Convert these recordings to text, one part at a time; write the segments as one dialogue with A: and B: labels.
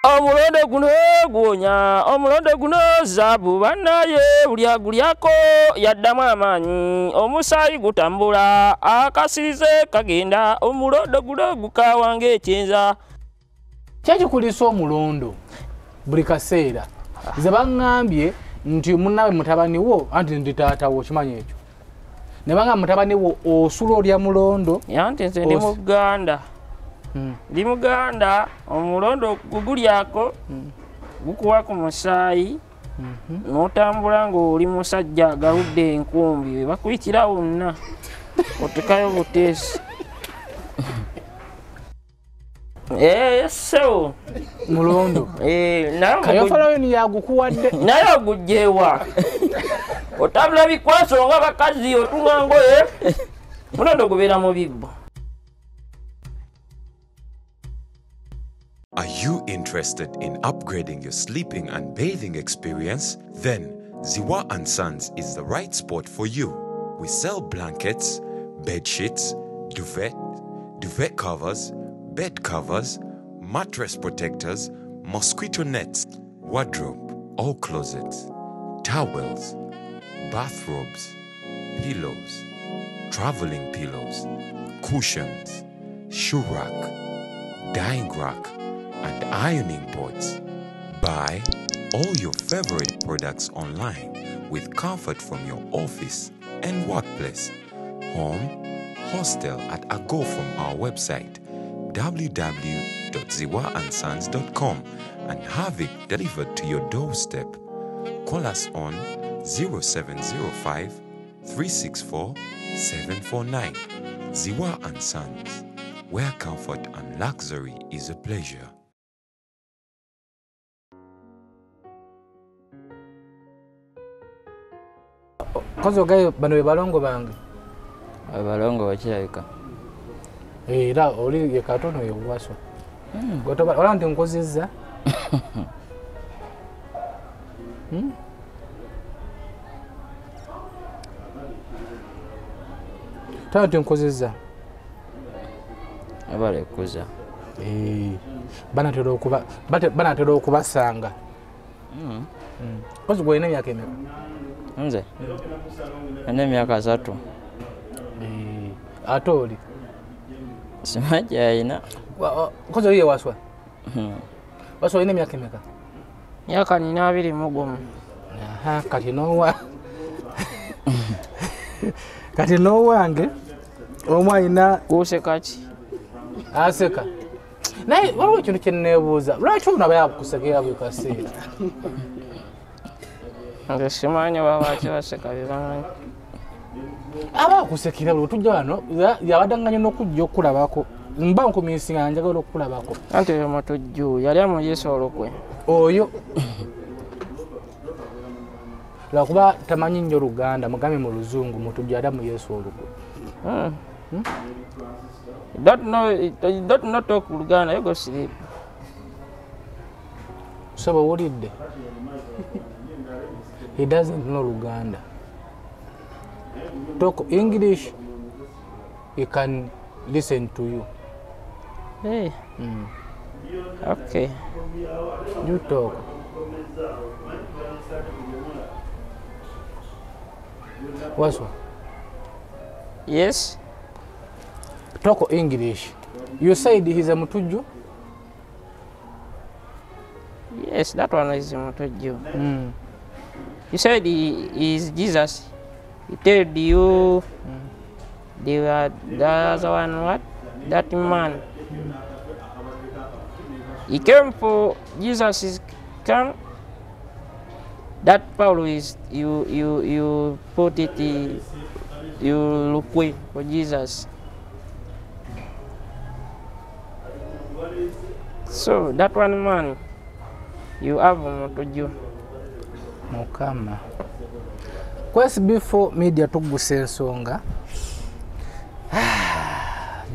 A: Omulondo guno gwonya, omulondo guno zaabu bannaye buli agulyako yaddamu amaanyi, omusaayi gutambula, akasirize kagenda, omulondo guno gukaawa ng'ekyenza.
B: Kyakikulisa omulondo buli kaseera ze baŋŋambye nti munnawe mutabani wo anti ndi taatawo okimanyi ekyo ne banga mutabani wo osula olya mulondo
A: yanti nze ndi Muganda. Ndi Muganda, omulondo gugulyako gukuwa ku musaayi n'otambula ng'oli musajja agaludde enkumbi bakuyitira wonna otekayo buteesi. So
B: mulondo kayofalayo ni yagukuwadde
A: naye ogugjeewa otambula bikwaso nga bakazi otunga ngoye mulondo gubeera mu bibbo.
C: Are you interested in upgrading your sleeping and bathing experience? Then Ziwa & Sons is the right spot for you. We sell blankets, bed sheets, duvet covers, bed covers, mattress protectors, mosquito nets, wardrobe, all closets, towels, bathrobes, pillows, traveling pillows, cushions, shoe rack, dyeing rack, and ironing boards. Buy all your favorite products online with comfort from your office and workplace, home, hostel at a go from our website www.ziwaansons.com and have it delivered to your doorstep. Call us on 0705 364 749. Ziwa & Sons, where comfort and luxury is a pleasure.
B: kozo gayo bano balongo bange
A: Abalongo bakirabika.
B: Era oli ye katono ye bwaso. Gotoba ola nti nkozizza. Tanti nkozizza.
A: Abale kuza.
B: Banatera okubasanga. Kozo gwe emyaka emeka?
A: Nze. Emyaka 3.
B: Ate oli?
A: Simanyi ayina.
B: Kozo ye waswa? Waswa ine emyaka emeka?
A: Myaka 21.
B: Aha, kati nowa. Kati nowange omwayina
A: kuseka ki?
B: Aseka. Naye waliwo ekintu kye nneebuuza. Lwaki olunaba yakusekera buli kaseera?
A: Nze simanyi baba kibaseka bibamanyi.
B: Abakusekera buli tujja wano yabadanganya n'okujja okulabako. Mba nkumisinga njagala okulabako.
A: Anti oyo mutujju yali amuyeesa olukwe. Oyo.
B: Lwakuba tamanyi nnyo Luganda mugambe mu Luzungu mutujju yali amuyeesa olukwe.
A: Don't know talk Luganda, you go sleep.
B: So what did they? He doesn't know Luganda. Talk English, he can listen to you.
A: Hey. Okay.
B: You talk. What's what?
A: Yes.
B: Talk English. You said he's a Mutuju?
A: Yes, that one is Mutuju. You said he is Jesus. He told you the other one, what? That man. He came for Jesus is come. That Paul is you put it you look way for Jesus. So that one man you have Mutuju.
B: Mukama. Kwesi before media tugusa ensonga.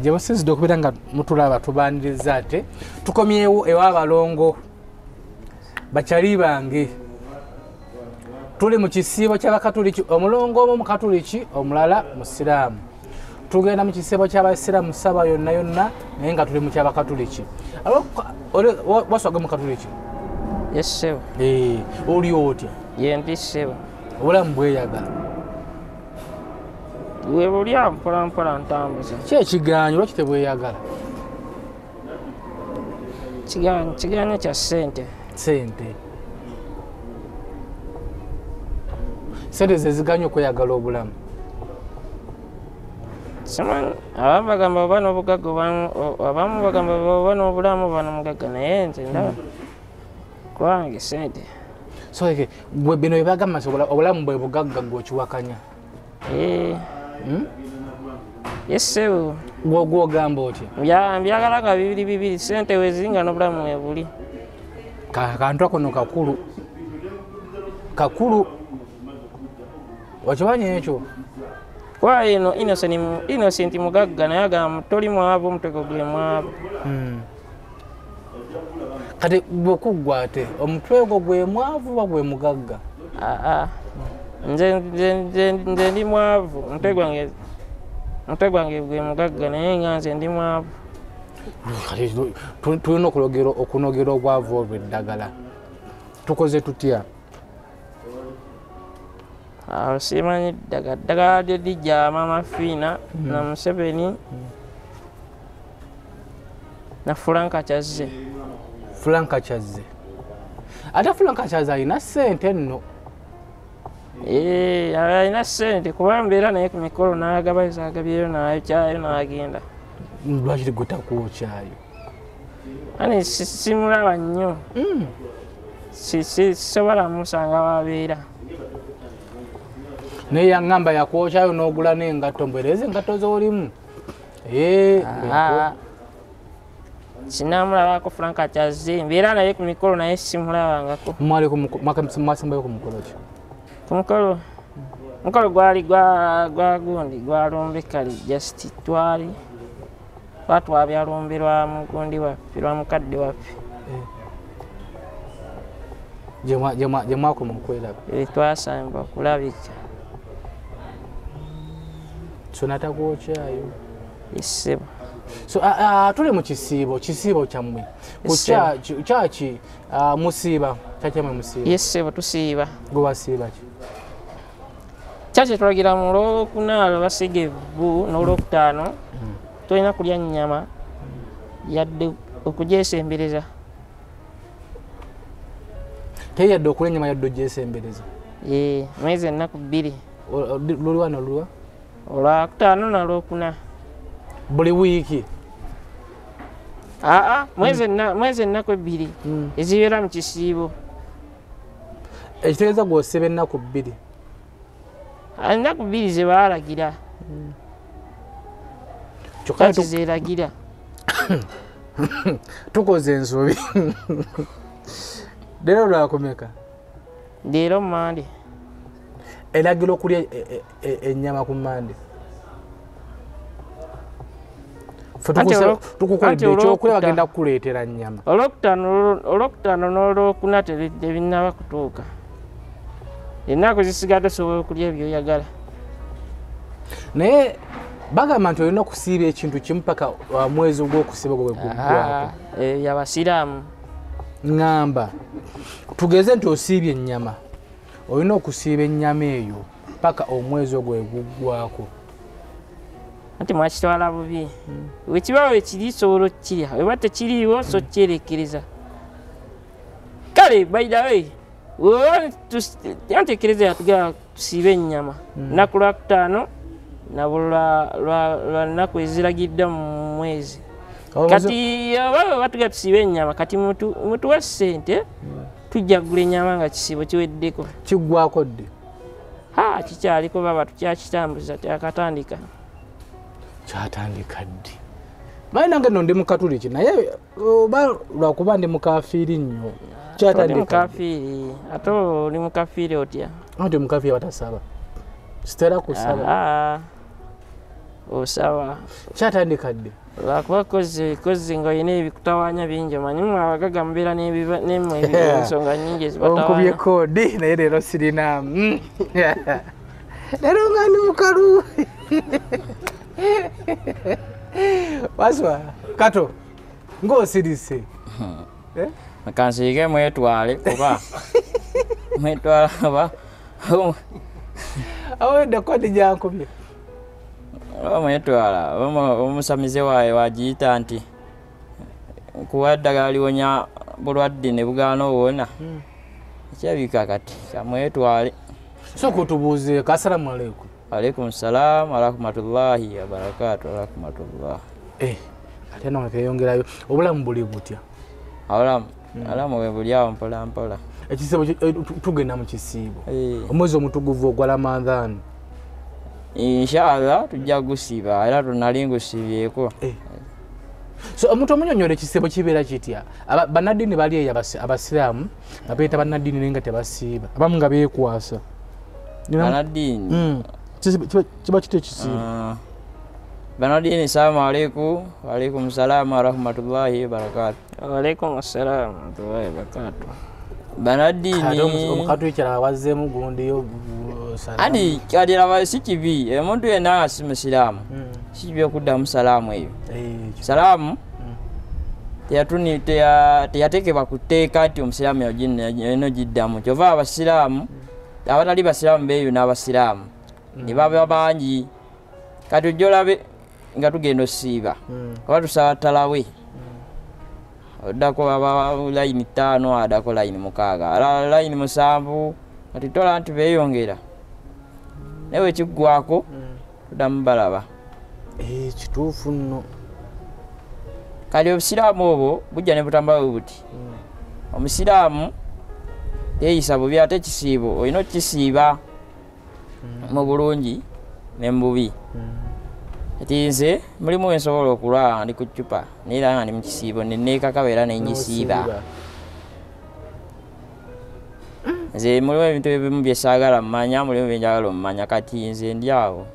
B: Je basizi dokubira nga mutulaba tubaniriza ate tukomyewo ewa balongo bachali bange tuli mu kisiibo ky'Abakatuliki, omulongo omu Mukatuliki, omulala Musiraamu. Tugenda mu kisiibo ky'Abasiraamu ssaba yonna yonna naye nga tuli mu ky'Abakatuliki. Waswaga Mukatuliki?
A: Yes ssebo.
B: Oli otya?
A: Ye ndi ssebo.
B: Obulamu bweyagala?
A: Bwebulya mpola mpola ntambuza.
B: Ki ekigaanyi lwaki tebweyagala?
A: Kigaanyi kya ssente.
B: Ssente. Ssente ze zigaanyi okweyagala obulamu.
A: Simanyi abamu bagamba oba n'obugagga abamu bagamba oba n'obulamu oba n'omugagga naye nze ndaba kwange ssente.
B: So bwe bino bye bagamba obulamu bwe bugagga gw'okiwakanya?
A: Yes ssebo.
B: Gw'ogamba otya?
A: Mbyagala nga bibiri ssente wezinga n'obulamu webuli.
B: Kantu ako no kakulu okimanyi ekyo?
A: Kwa ino Innocent mugagga naye agamba toli mwavu omutego gwe mwavu.
B: Kati bwekuggwa ate omutwe gwo gwe mwavu oba gwe mugagga?
A: Nze ndi mwavu omutwe gwange gwe mugagga naye nga nze ndi mwavu.
B: Tulina okunogera obwavu obwo eddagala. Tukoze tutya?
A: Simanyi ddagala lye lijja Mama Fiina na Museveni na Frank Kyazze.
B: Frank Kyazze. Ate Frank Kyazze alina ssente nno.
A: Alina ssente kuba mbeera naye ku mikolo n'agaba agabyeyo n'akyayo n'agenda.
B: Lwaki gwe takwokyayo?
A: Ani simulaba nnyo. Sisobola musanga wabeera.
B: Naye yaŋŋamba yakwokyayo n'ogula n'engatto mbwereezi engatto z'olimu.
A: Sinamulabako Frank Kyazze mbeera naye ku mikolo naye simulabangako.
B: Mwasembayo ku mukolo ki?
A: Ku mukolo gwali gwa gundi gwa Lumbe Kali just twatwabya Lumbe lwa mugundi waffe lwa mukadde waffe.
B: Gye mwakoma okweraga?
A: Twasamba okulabika.
B: So natakwokyayo?
A: Yes ssebo.
B: So tuli mu kisiibo kyammwe. Ku kyaki musiiba? Kyakyamwe musiiba?
A: Yes ssebo tusiiba.
B: Gwe wasiiba ki?
A: Kyaki tulagira mu Lwokuna basiga evvu n'Olwokutaano tolina kulya nnyama yadde okugyesembereza.
B: Teyadde okulya ennyama yadde ogyesembereza?
A: Mwezi ennaku 2.
B: Lulwa nolulwa?
A: Olwakutaano n'Olwokuna.
B: Buli wiiki?
A: Mwezi ennaku 2 ezibeera mu kisiibo.
B: Ekitegeeza gw'osiiba ennaku 2?
A: Ennaku 2 ze baalagira. Kyokka zeeragira.
B: Tukoze ensobi. Leero lwakomeka?
A: Leero Mande.
B: Eragira okulya ennyama ku Mande? Tukukoledde ekyokulya bagenda kukuleetera nnyama.
A: Olwokutaano n'Olwokuna tebinnaba kutuuka. Ennaku zisigadde osobola okulya ebyoyagala.
B: Naye bagamba nti olina okusiiba ekintu kimu paka mwezi ogw'okusiiba gwe guggwako.
A: Yabasiraamu.
B: Ngamba tugeze nti osiibye ennyama olina okusiiba ennyama eyo paka omwezi ogwo guggwako.
A: Anti mwakitwala bubi. Wekibawo ekiri sobola okukirya weba tekiriiwo so kyerekereza. Kale by the way yantekereza yatugamba tusiibe ennyama nnaku Lwakutaano na lwa nnaku eziragidde mu mwezi. Kati oba batugamba tusiibe ennyama kati mutuwa ssente tujja kugula ennyama nga kisiibo kiweddeko.
B: Kiggwako ddi?
A: Kikyaliko baba tukyakitambuza kyakatandika.
B: Kyatandika ddi? Manye nange nno ndi Mukatuliki naye oba lwakuba ndi mukafiiri nnyo.
A: Kyatandika mukafiiri ate oli mukafiiri otya?
B: Ndi mukafiiri batasaba. Sitera kusaba.
A: Osaba.
B: Kyatandika ddi?
A: lwakuba kozi ng'olina ebikutawaanya bingi omanyi mmwe abagaga mubeera n'ensonga nnyingi ezibatawaanya.
B: Onkubye koodi naye leero sirinaamu. Leero nga ndi mukalu. Waswa Kato ng'osirise.
D: Kansirike mwetwale kuba mwetwala aba
B: awedde koodi gyankubye.
D: Mwetwala omusamize waawe wagiyita nti kuwa eddagala liwonya bulwadde ne bugaana owona. Ekyabika kati kamwetwale.
B: So kutubuuze assalamu alaikum.
D: Alaikum salam wa rahmatullahi wa barakatuh. Rahmatullah.
B: Ate no nkeyongerayo obulamu buli butya?
D: Alamu bwe buli awo mpola mpola.
B: Ekisibo tugenda mu kisiibo. Omwezi omutuguvu ogwa Ramadhan.
D: Inshallah tujja gusiba era tunali ngusibyeko.
B: So omuntu omunyonyole ekisibo kibeera kitya? Bannaddiini bali eyo abasiraamu nga beeta bannaddiini naye nga tebasiiba. Abamu nga beekwasa.
D: Bannaddiini
B: kiba kitya ekisiibo?
D: Bannaddiini salamu alaikum. Wa alaikum salam wa rahmatullahi wa barakatuh.
A: Wa alaikum assalam wa rahmatullahi wa barakatuh.
D: Bannaddiini
B: omukatu ekyala wazzeemu gundi yo
D: adi kadira si kibi omuntu yenna asi musiraamu si kibi okuddamu salaamu eyo. Salaamu teyateekebwa ku tteeka nti omusiraamu eno giddamu. Kyova abasiraamu abatali basiraamu beeyo n'abasiraamu ne baba bangi. Kati ojja olabe nga tugenda osiiba oba tusaba talawe oddako layini 5 addako layini 6 layini 7 kati tola nti beeyongera naye wekiggwako tuddamu balaba.
B: Kituufu nno.
D: Kati obusiraamu obwo bujja ne butambula bwe buti. Omusiraamu teeyisa bubi ate ekisiibo olina okukisiiba mu bulungi ne mu bubi. Kati nze mulimu ensobola okulwala ndi ku ccupa naye era nga ndi mu kisiibo ne neekakabeera ne ngisiiba. Nze mulimu ebintu ebimu bye saagala mmanya, mulimu bye njagala ommanya, kati nze ndi awo.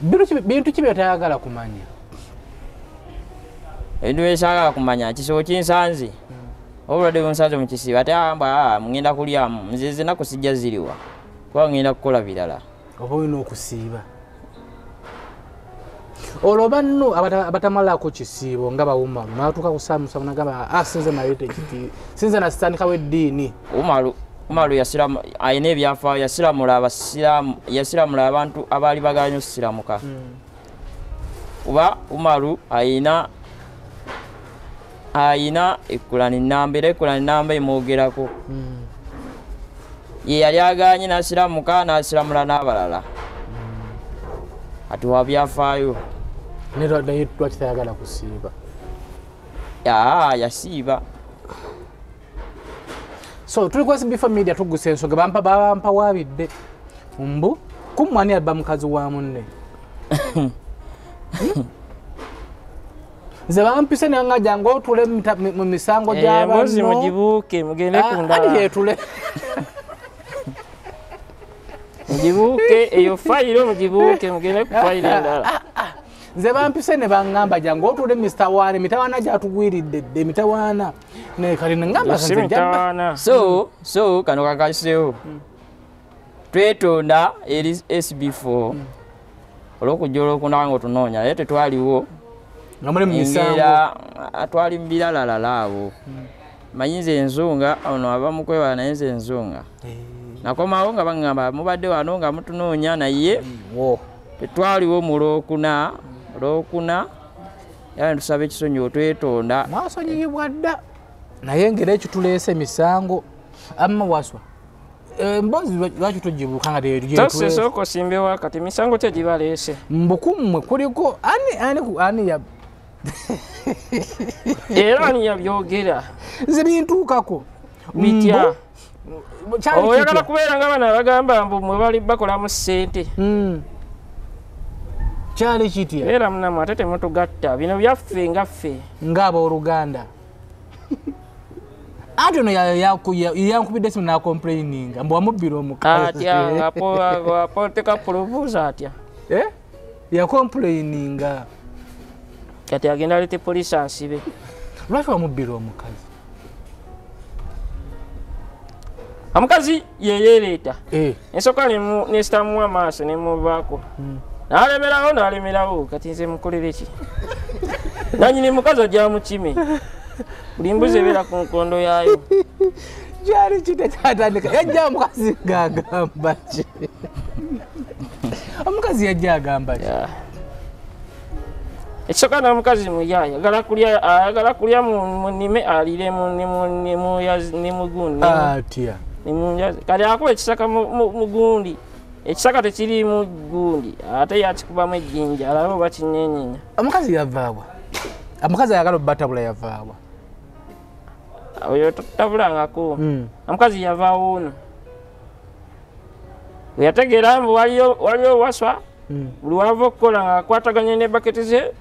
B: Bintu ki by'otayagala kumanya?
D: Ebintu bye saagala kumanya kisibo kinsanze obulwadde bunsanze mu kisiibo ate amba mugenda kulyamu nze ennaku sijja ziriwa kuba ngenda kukola birala.
B: Oba olina okusiiba. Olwo banno abatamalako kisiibo nga bawuma natuuka kusaamusa nagamba sinze naleeta ekiti sinze nasitandikawo eddiini. Umaru ayina ebyafaayo yasiramula abantu abaali baganya osiramuka. Kuba Umaru ayina ekkulani nnamba era ekkulani nnamba emwogerako. Ye yali aganye n'asiramuka n'asiramula n'abalala. Ati wa byafaayo. Naye lwaki tayagala kusiiba?
D: Yasiiba.
B: So tuli ku SB4 Media tugusa ensonga bampa waabidde mbu kumwani alba mukazi wa munne. Nze bampise nga jangu otule mu misango gy'abantu.
A: Mbozi mugibuuke mugende ku ndala.
B: Adi yetule.
A: Mugibuuke eyo fayiro mugibuuke mugende ku fayiro endala.
B: Nze bampise ne bangamba jangu otule mitawaana mitawaana gyatugwiridde dde mitawaana ne kali ngamba
A: mitawaana.
D: So kano kakaseewo twetonda eri SB4 olw'okujja olw'okunanga otunoonya naye tetwaliwo
B: nga muli mu misango
D: twali mu biralalala abo. Manyi nze enzunga ono abamu kwewala naye nze enzunga nakomawo nga baŋŋamba mubadde wano nga mutunoonya naye tetwaliwo mu Olwokuna era tusaba ekisonyiwo twetonda.
B: Mwasonyiyibwa dda naye ngeri ekituleese emisango amma waswa mbozi lwaki tugibuuka nga
A: tosooka osimbewo kati emisango kye gibaleese
B: mbukummwe kuliko ani ya
A: era ani yabyogera
B: nze bintuukako
A: bitya oyagala kubeera nga bana bagamba mbu mwe bali bakolamu ssente.
B: Kyali kitya
A: era munamu ate temutugatta bino byaffe nga ffe
B: ng'abooluganda. Ate ono yankubidde simu n'akomplaininga mbu wamubbira omukazi
A: atya nga apoteka pulubuuza atya
B: ya complaininga
A: kati agenda alete poliisi ansibe.
B: lwaki wamubbira omukazi
A: Omukazi yeyereeta ensooka nesitamuwa amaaso nemuvaako n'alemerawo kati nze mukolere ki nanyini mukazi ajja mukime buli mbuzi ebeera ku nkondo yaayo
B: kyali kitekatandika yajja omukazi ng'agamba ki omukazi yajja agamba ki
A: ekisooka n'omukazi muya ayagala kulya mu nnime alire ne mugundi
B: atya
A: kati akuba ekisaka mu gundi ekisaka tekirimu gundi ate yakikubamu ejjinja alabe oba kinyenyenya.
B: omukazi yavaawa omukazi ayagala obbatabula yavaawa
A: oyo totabulangako omukazi yavaawo ono weyategeera mbu waliyo waswa buli wava okukola ngaakwataganye ne baketi ze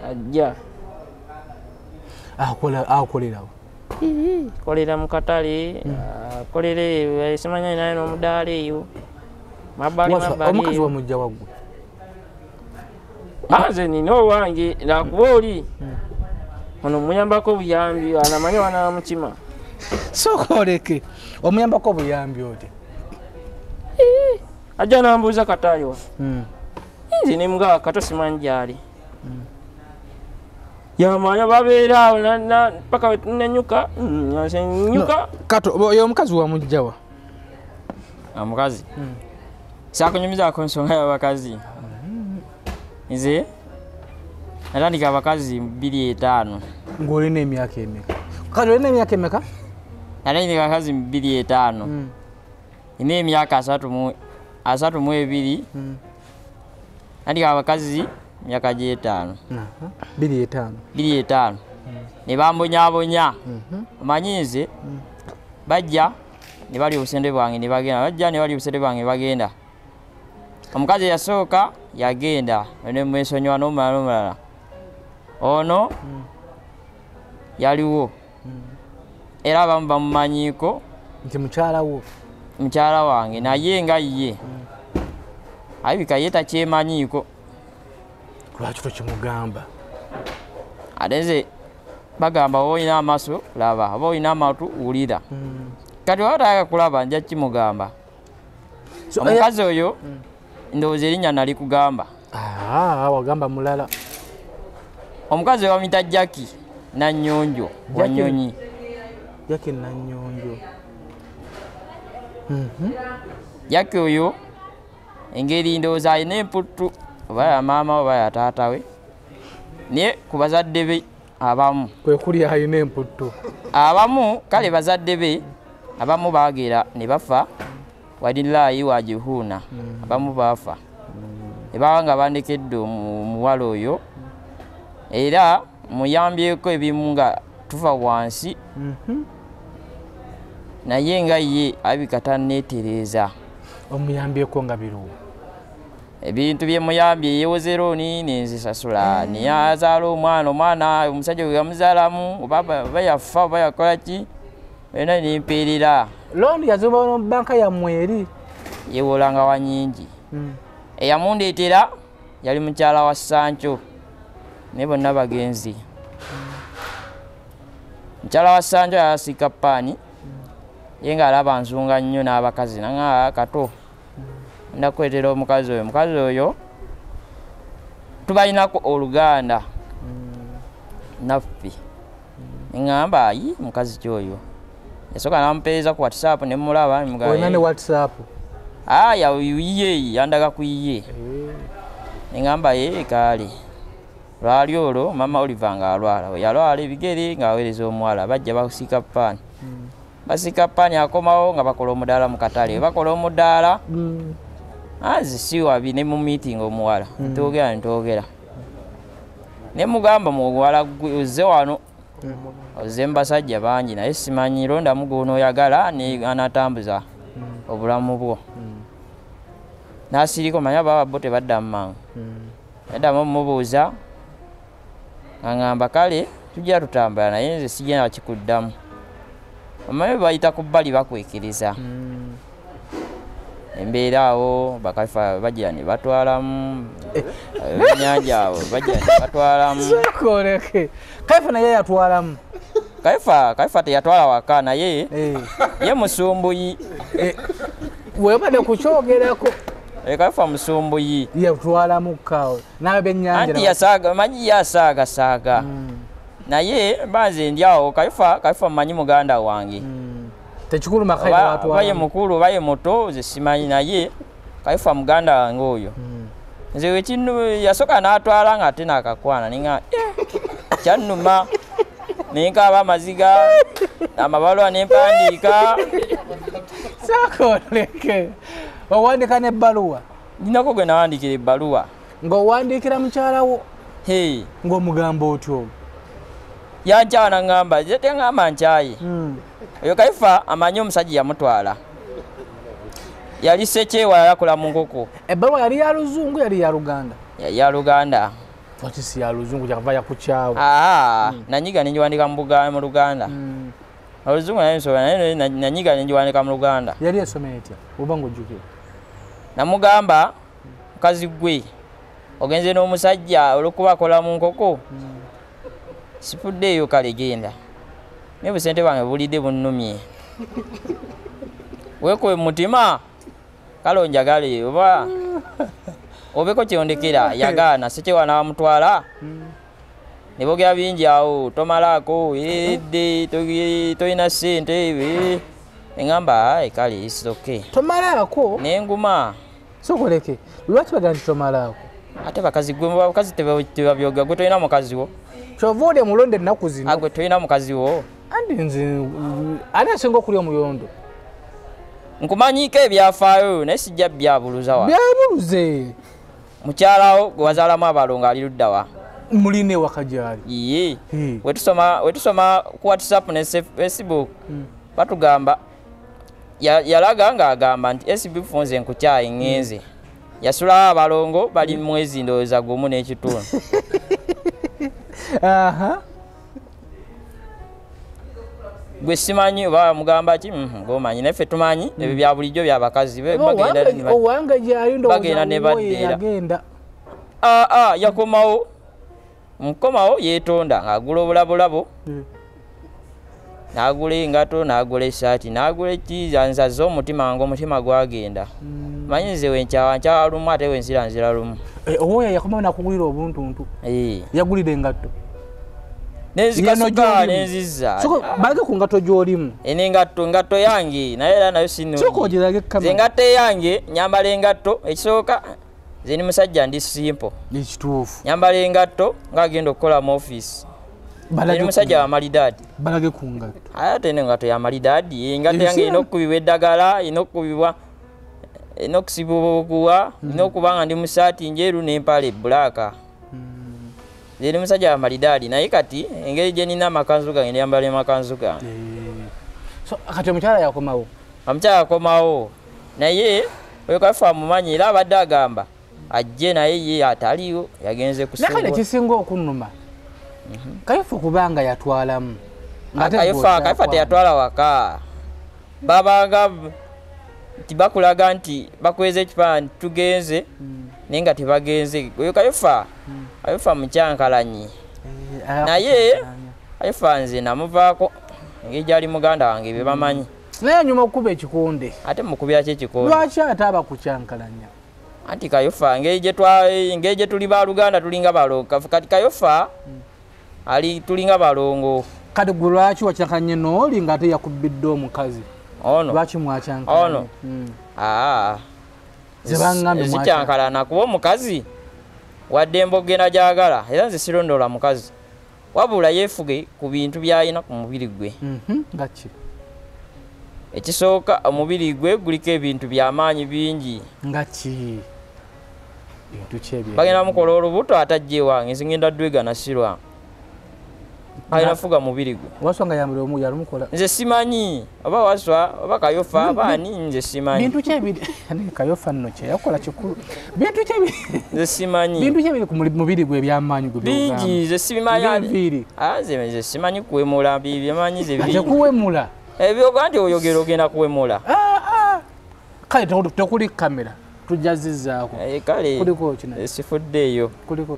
A: ajja
B: akolerawo
A: kolera mu katale akolere simanya naye n'omudaala eyo mabbali
B: omukazi wamujja waggwe
A: nze nina owange nakuba oli ono muyambako obuyambi anamanyi wanamukima
B: sooka oleke omuyambako obuyambi oti
A: ajja nambuuza kataliwa nze nemugawa kato simanyi gyali yamanya babeera awo paka wetunenyuka nyuka
B: kato oyo omukazi wamujjawa
D: omukazi sakunyumizaako ensonga y'abakazi nze natandika abakazi 25
B: ng'olina emyaka emeka kati olina emyaka emeka
D: natandika abakazi 25 ina emyaka 32 natandika abakazi myaka gy'etaano 25 ne bambonyabonya omanyi nze bajja ne bali obusende bwange ne bagenda omukazi yasooka yagenda nemwesonyiwa n'omulala ono yaliwo era abamu bamumanyiiko
B: nti mukyala
D: wange naye nga ye abika ye takyemanyiiko
B: lwaki tokimugamba
D: ate nze bagamba oba olina amaaso laba oba olina amatu wulira kati oba tayagala kulaba nja kimugamba omukazi oyo ndowooza erinnya nali kugamba
B: wagamba mulala
D: omukazi bamuyita Jackie Nanyonjo Wanyonyi
B: Jackie Nanyonjo
D: Jackie oyo engeri ndowooza alina emputtu oba ya maama oba ya taata we naye ku bazadde be abamu
B: kwe kuli alina emputtu
D: abamu kale bazadde be abamu baagera ne bafa walillahi wajihuuna abamu baafa ne baba nga bandekedde omuwala oyo era muyambyeko ebimu nga tufa wansi naye nga ye abika tanneetereza
B: omuyambyeko nga biruwa
D: ebintu byemuyambye yewozerooni nenzisasula neyazaala omwana omusajja gwe yamuzaalamu oba yafa oba yakola ki ena nempeerera
B: looni yazoba mu banka yammwe eri
D: yewolanga wanyingi eyamundeetera yali mukyala wa Sancho ne bonna bagenzi mukyala wa Sancho yasiika paani ye nga alaba nsonga nnyo n'abakazi nanga kato ndakwetera omukazi oyo tubalinako oluganda naffe neŋŋamba ayi mukazi kyoyo yasooka namupeereza ku WhatsApp ne mulaba
B: olina ne WhatsApp
D: yiye yandaga ku yiye neŋŋamba ye kaale lwali olwo mama Oliver ng'alwala yalwala ebigere ng'aweereza omuwala bajja basiika paani basiika paani akomawo nga bakola omudaala mu katale bakola omudaala si wabi ne mu meeting omuwala ntogera ne mugamba muwala gwe ozze wano ozze mbasajja bangi naye simanyi londamu gw'onooyagala anatambuza obulamu bwo n'asiriko manya baba bo tebadda mu mangu yaddamu omumubuuza aŋŋamba kale tujja tutambula naye nze sigenda kikuddamu omanyi bayita ku bbali bakwekiriza embeera awo bakaifa bajja ne batwalamu ennyanja awo bajja ne batwalamu
B: Sokoleke. Kaifa naye yatwalamu.
D: Kaifa teyatwala waka naye ye musumbuyi
B: Webade kuchogerako.
D: Kaifa musumbuyi
B: Yatwalamu kawo. Nabe ennyanja.
D: Anti yasaga manyi yasaga. Naye banze ndyawo Kaifa manyi muganda wange.
B: Tekikulu makaida watwalamu.
D: Baye mukulu baye moto ze simanyi naye Kaifa muganda wange oyo. Nze wekinu yasoka n'atwala nga ate nakakwana ninga kyannuma ninkaaba amaziga amabalwa n'empandiika.
B: Sokoleke. Owandika n'ebbaluwa.
D: Ninako gwe nawandikira ebbaluwa.
B: Ng'owandikira mukyala wo. Ng'omugamba otyo.
D: Yankyana ngamba ngamba nkyaye. Oyo Kaifa amanyi omusajja yamutwala. Yali Sekyewa yakola mu nkoko.
B: Ebbaluwa yali ya Luzungu yali ya Luganda.
D: Ya Luganda.
B: Wati si ya Luzungu yakava ya kukyawo.
D: Nanyiga ninjiwandika mu Luganda. Oluzungu nanyiga ninjiwandika mu Luganda.
B: Yali esoma etya oba ng'ojjukira?
D: Namugamba mukazi gwe ogenze n'omusajja olw'okuba akola mu nkoko. Sifuddeeyo kale genda. Ne busente bwange bulidde bunnumye. Wekowe mutima kale njagale oba obeko kyondekera yagaana Sekyewa n'amutwala. Ne bogera bingi awo tomalaako edde toyina ssente engamba kale is okay.
B: Tomalaako?
D: N'enguma.
B: Sokoleke. Lwaki bagaa nti tomalaako?
D: Ate bakazi gwe bakazi tebabyoga gwe toyina mukazi wo.
B: Kyova oli mulonde ennaku zino.
D: Gwe toyina mukazi wo.
B: Andi nze ani asinga okulya omuyondo?
D: Nkumanyiko ebyafaayo naye sijja byabuluza wa.
B: Byabuluze.
D: Mukyalawo gwe wazaalamu abalongo ali ludda wa.
B: Muline ewaka gyali.
D: Iye. Wetusoma ku WhatsApp ne Facebook. Batugamba yalaga ng'agamba nti SB funze nkukyayi ngenze. Yasulawo abalongo bali mwezi ndowooza gumu n'ekitundu. Gwe simanyi oba mugamba ki ng'omanyi naffe tumanyi ebyo bya bulijjo by'abakazi
B: owange gyali
D: bagenda ne baddeera.
B: Yagenda.
D: Yakomawo mukomawo yeetonda ng'agula obulabulabo n'agula engato n'agula essaati n'agula ekizanzaza omutima ng'omutima gwagenda. Manyi nze nkyawa lumu ate nzira lumu.
B: Owoya yakomawo nakugulira obuntuntu. Yagulira engatto.
D: Nenzikasuka nenzizza.
B: Balage ku ngatto gy'olimu.
D: Engatto yange naye era nayo sino.
B: Kyokogirage kamera.
D: Engatto yange nyambala engatto ekisooka nze ni musajja ndi simple.
B: Ekituufu.
D: Nyambala engatto ng'agenda okukola mu office. Ni musajja wa malidaadi.
B: Balage ku ngatto.
D: Ate engatto ya malidaadi. Engatto yange erina okukubibwa eddagala, erina okukubibwa enokusibwa n'okuba nga ndi mu saati njeru n'empale bbulaaka. Zeri musajja wa malidaadi naye kati engeri gye nina amakanzu gange ndiyambala amakanzu gange.
B: So kati omukyala yakomawo?
D: Omukyala yakomawo naye oyo Kaifa amumanyi era abadde agamba ajje naye ye ataliyo yagenze kusubwa.
B: Nakale kisinga okunnuma Kaifa kubanga yatwalamu.
D: Kaifa teyatwala waka. Babanga tibakulaga nti bakweze ekifaananyi tugenze naye nga tebagenze. Oyo Kaifa mukyankalanyi naye Kaifa nze namuvaako engeri gyali muganda wange bye bamanyi.
B: Naye nyuma okuba ekikonde.
D: Ate mukubira ki ekikonde?
B: Lwaki ate aba kukyankalanya?
D: Anti Kaifa engeri gye tuli ba Luganda tulinga balongo. Kati Kaifa ali tulinga balongo.
B: Kati gwe lwaki wakyankalanye n'oli ng'ate yakubidde omukazi?
D: Ono.
B: Lwaki mwakyankalanya?
D: Ono.
B: Zebangambe
D: mwakyankalana kuba omukazi wadde embogena gyagala era nze sirondoola mukazi wabula yeefuge ku bintu by'alina ku mubiri gwe.
B: Ngaki?
D: Ekisooka omubiri gwe guliko ebintu by'amaanyi bingi.
B: Ngaki? Bintu ki ebyo?
D: Bagenda mukola olubuto atajja ewange nze ngenda ddwega nasirwa. Alina fuga mubiri gwe.
B: Waswa nga yambire omu yalumukola.
D: Nze simanyi oba Waswa oba Kayofa abaani nze simanyi.
B: Bintu ki ebyo? Kayofa nno kye yakola kikulu. Bintu ki ebyo?
D: Nze simanyi.
B: Bintu ki ebyo ku mubiri gwe eby'amaanyi gwe?
D: Bingi nze sibimanyi. Nze simanyi kuwemula byemanyi ze bingi.
B: Ate kuwemula?
D: Ebyo kandi oyogera ogenda kuwemula.
B: kale tokuli kamera tujazizaako
D: kale
B: kuliko kina
D: sifuddeeyo
B: kuliko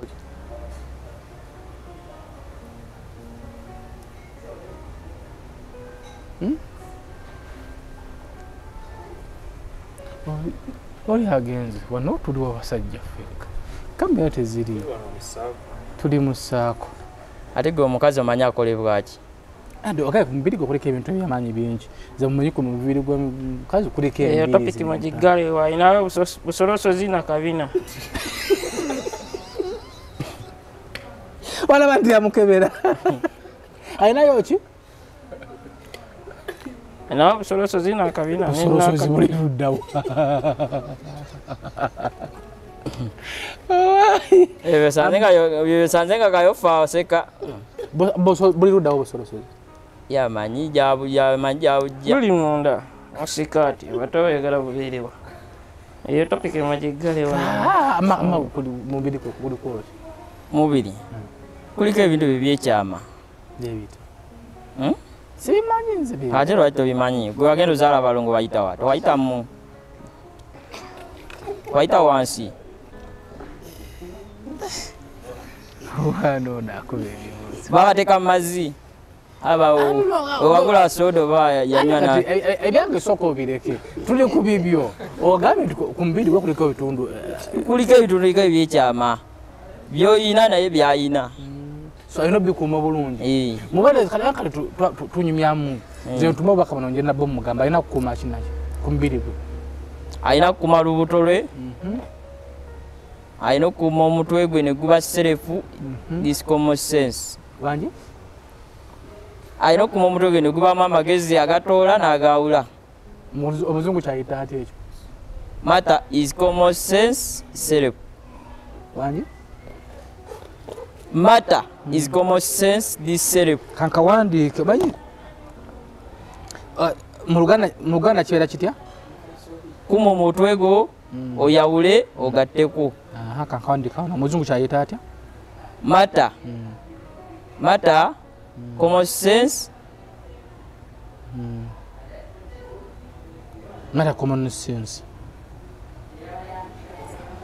B: oli agenze wano tuli wabasajja ffeka kamera teziri tuli mu ssaako
D: ate gwe omukazi omanyi akolebwaki
B: andi okaye ku mubiri gwe kuliko ebintu ebyamaanyi bingi ze mumanyi ku mubiri gw'omukazi kuliko
A: eyo topiki magigale wainayo busolosozi na kabina
B: walaba nti yamukebera ayinayo ki
A: nawe busolosozi na kabina
B: busolosozi buli luddawo
D: sanze nga kayofa oseka
B: buli luddawo busolosozi
D: yamanyi jabujja
A: buli munda musikaati batoyagala bubeerewa eyo topiki magigale
B: mubiri kuliko
D: mubiri kuliko ebintu bibyekyama
B: sibimanyi nze
D: ate lwaki tobimanyi gwe wagenda ozaala abalongo bayita wa towayitamu wayita wansi babateeka mu mazzi owagula soda oba yanywa
B: ebyange sooka obireke tuli ku bibyo ogambye ku mubiri gwe kuliko ebitundu
D: kuliko ebitundu ebyekyama byoyina naye byayina
B: so ayina bikuuma bulungi mubale kale tunyumyamu ze ntuma obubaka buno nje nabbo mugamba ayina kukuuma kinaki ku mubiri gwe
D: ayina kukuuma lubuto lwe ayina okukuuma omutwe gwe ne guba serefu this common sense
B: wangi
D: ayina okukuuma omutwe gwe ne gubamu amagezi agatoola n'agawula
B: omuzungu kyayita ati ekyo
D: matter is common sense serefu
B: wangi
D: matter is common sense this serefu
B: kankawandiike manyi mu Luganda kibeera kitya
D: kuma omutwe gwo oyawule ogatteko
B: kankawandiika wano omuzungu kyayita atya
D: matter matter common sense
B: matter common sense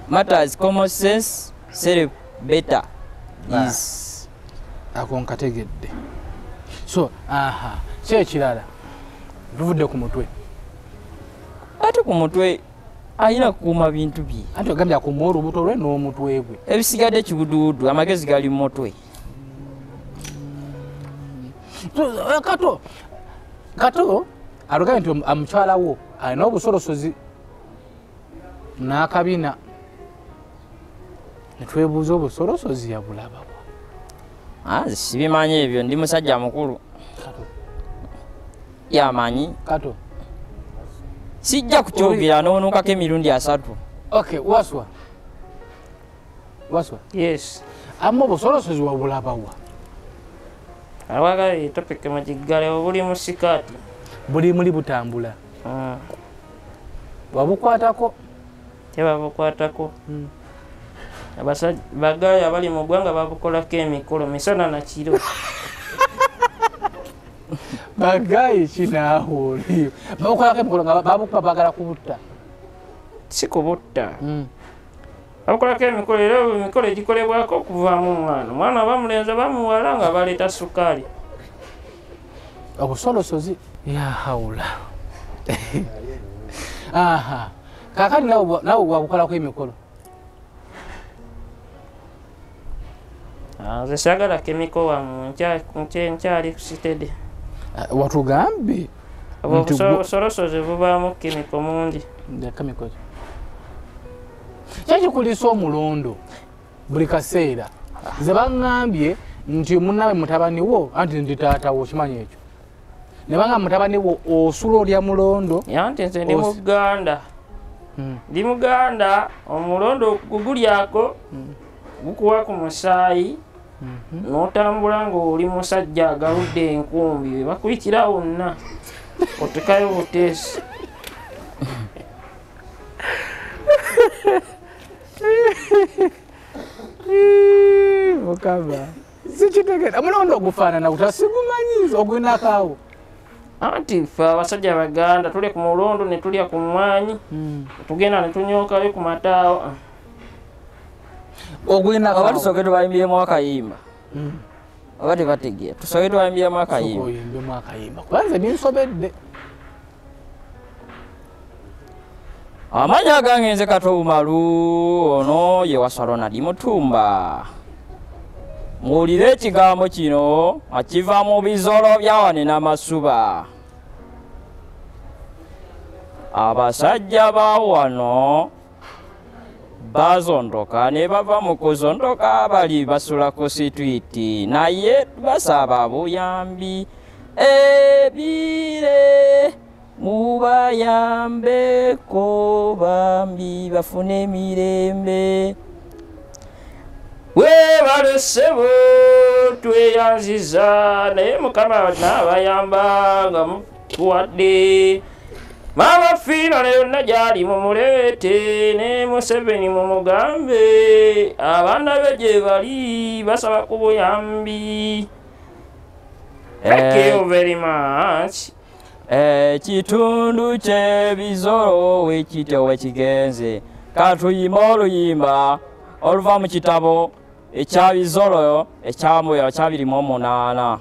D: matter is common sense serefu better is
B: ako nkategedde so kyekirala tuvudde ku mutwe
D: ate ku mutwe ayina kukuuma bintu bye
B: anti ogambye akuuma olubuto lwe n'omutwe gwe
D: ebisigadde kibuduudu amagezi gali mu mutwe
B: kato alugambye nti amukyala wo alina obusolosozi n'akabina netwebuuza obusolosozi yabulabawa
D: sibimanyi ebyo ndi musajja mukulu yamanyi
B: kato
D: sijja kukyogera n'onukako emirundi 3
B: okay waswa
A: yes
B: amma obusolosozi wabulabawa
A: awagala topiki magigale obuli mu sikaati
B: buli muli butambula wabukwatako
A: tebabukwatako abasajja bagaya bali mu ggwanga babukolako emikolo misana na kiro
B: bagayi kinaaholi babukolako emikolo nga babukuba bagala kubutta
A: si kubutta babukolako emikolo era emikolo egikolebwako okuvaamu omwana bamulenza bamuwala nga baleeta sukaali
B: obusolosozi yahawula kakati nawe wabukolako emikolo
A: nze sagala kemiko wamu nkyali kusitede
B: watugambye
A: obusolosozi bubaamu kemiko mungi
B: kyakikulisa omulondo buli kaseera ze baŋŋambye nti munnawe mutabani wo anti ndi taatawo okimanyi ekyo ne banga mutabani wo osula olya mulondo
A: anti nze ndi muganda ndi muganda omulondo gugulyako gukuwa ku musaayi n'otambula ng'oli musajja agaludde enkumbi bakuyitira wonna otekayo buteesi
B: mukama sikitegera mulondo ogufaanana guta sigumanyiza ogwinakaawo
A: anti ffe abasajja Baganda tuli ku mulondo ne tulya ku mwanyi tugenda ne tunyookayo ku mataawo
B: ogwina
D: oba tusooke tubayimbyemu akayimba oba tebategeera tusooke tubayimbyemu akayimba
B: oyimbyemu akayimba kubanze binsobedde
D: amanya gange nze Katuumalu ono ye Wasalonadi Mutumba muwulire ekigambo kino akiva mu bizolo bya wane n'amasuba abasajja ba wano bazondoka ne bava mu kuzondoka bali basula ku sitwiti naye basaba buyambi ebire mubayambeko bambi bafune emirembe
A: webale ssebo tweyanziza naye Mukama n'abayamba nga mutuwadde Mama Fiina ne yonna gyali mumuleete ne Museveni mumugambe abaana be gye bali basaba ku buyambi. Thank you very much.
D: Ekitundu ky'ebizolo wekityo wekigenze katuyimba oluyimba oluva mu kitabo ekyabizolo ekyambuya 28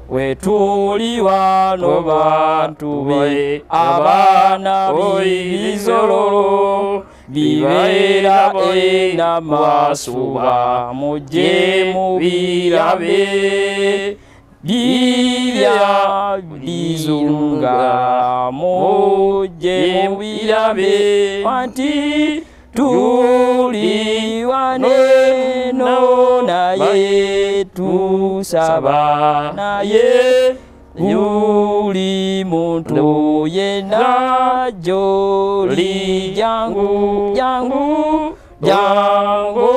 D: wetuli wano bantu be abaana b'ebizolo bibeera enamasuba mujje mubirabe Bibya bizunga mujje mubirabe anti tuli waneno naye tusaba naye yuli muntu yena joli jangu jangu jangu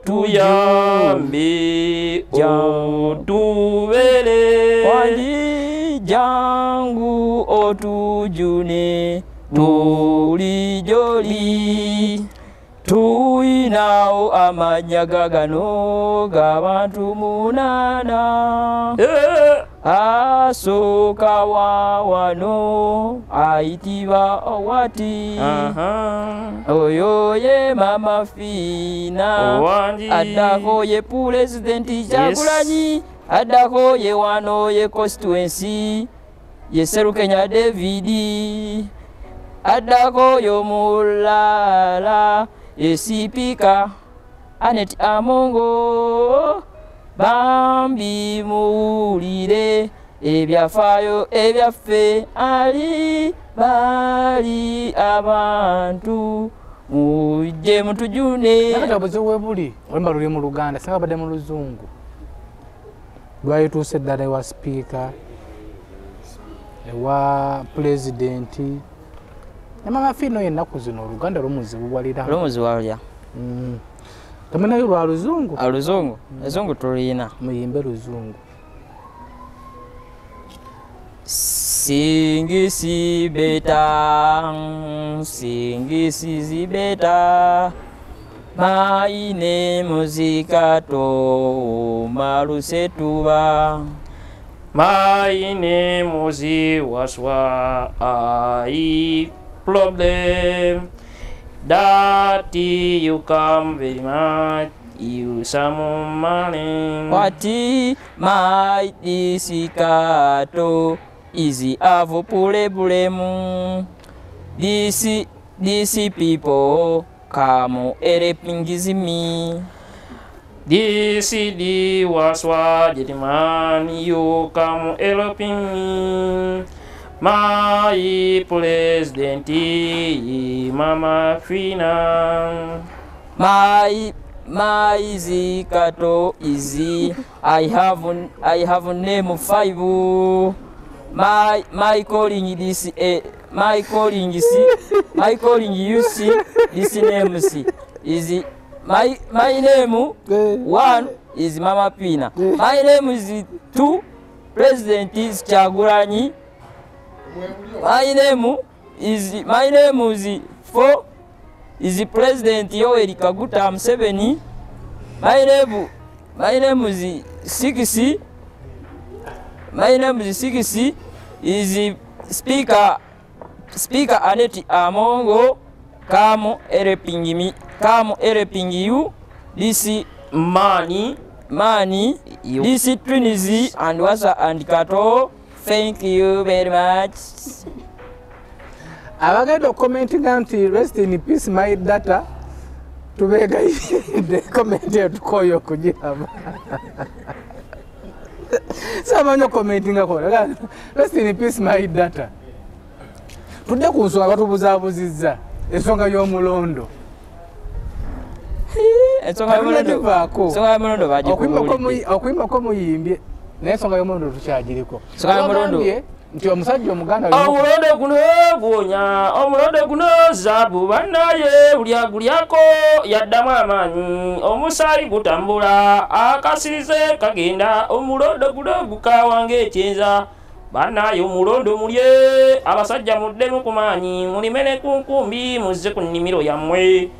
D: tuyambi otubere wali jangu otujune tuli joli tuinao amanya gagano g'abantu 8 asooka wa wano ayitibwa owati oyo ye Mama Fiina addako ye pulezidenti Kyagulanyi addako ye wano ye constituency ye Sserukenya David addako yo mulala ye sipiika Anet Amongo bambi muwulire ebyafaayo ebyaffe ali bali abantu mujje mutujune
B: nakatabuze webuli olimba luli mu Luganda singa badde mu Luzungu lwayituuse eddala ewa sipiika ewa pulezidenti ne Mama Fiina yennaku zino Oluganda lumuzibuwalira
D: lumuziwalya
B: tamunayo lwa Luzungu
D: aluzungu ezungu tulina
B: muyimbe Luzungu
D: singisi beta singisi beta maine muzikato malusetuba
A: maine muzi waswa ai problem that you come very much you some money
D: wati my disikato easy avo problem this people come helping me
A: this was what the man you come helping me my president Mama Fiina
D: my zikato easy I have name 5 my calling this my calling you see this name see is my name 1 is Mama Fiina my name is 2 President is Kyagulanyi my name is 4 is President Yoweri Kaguta Museveni my name is 6 my name is 6 is Speaker Annette Amongo come helping you this money this Trinity and Wasa and Kato. Thank you very much.
B: Abagenda commenting anti rest in peace my data tubega the comment tukoyo kujaba samanyo commenting akola rest in peace my data tudde kunswa batubuzabuzizza ensonga y'omulondo
D: ensonga y'omulondo
B: okuyimba ko muyimbye naye ensonga y'omulondo tukyagiriko
D: ensonga y'omulondo
B: nti omusajja omuganda
A: omulondo guno gwonya omulondo guno zaabu bannaye bulyako yaddamu amaanyi omusaayi gutambula akasirize kagenda omulondo guno gukawa ng'ekyenza bannaye omulondo mulye abasajja muddemu ku maanyi mulime ne ku nkumbi muzze ku nnimiro yammwe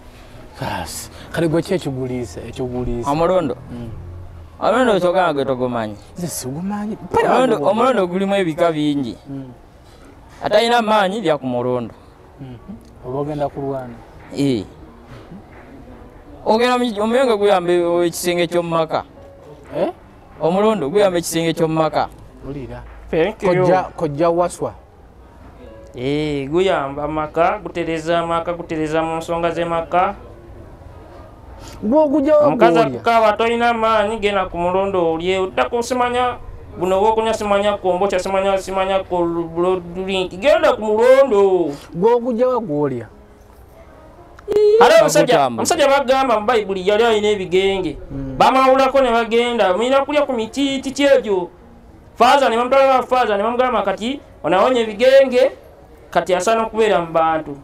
B: kale gwe ki ekiguliisa
D: omulondo omulondo kyogamba gwe togumanyi omulondo gulimu ebika bingi atalina amaanyi bya ku mulondo
B: oba ogenda kulwana
D: omulongo guyamba ekisenge ky'omumaka omulondo guyamba ekisenge ky'omumaka
B: kojja waswa
A: guyamba amaka gutereza mu nsonga z'emaka omukazi akukaaba tolina amaanyi genda ku mulondo olye oddako simanya guno gwokunya simanya kombokya simanya kolink genda ku mulondo
B: gwogujjawa gwolya
A: ate omusajja bagamba mu bayibuli yali alina ebigenge bamawulako ne bagenda mulina kulya ku mitiiti kyebyo faaza ne bamutwala faaza ne bamugamba kati onawonya ebigenge kati asaana okubeera mu bantu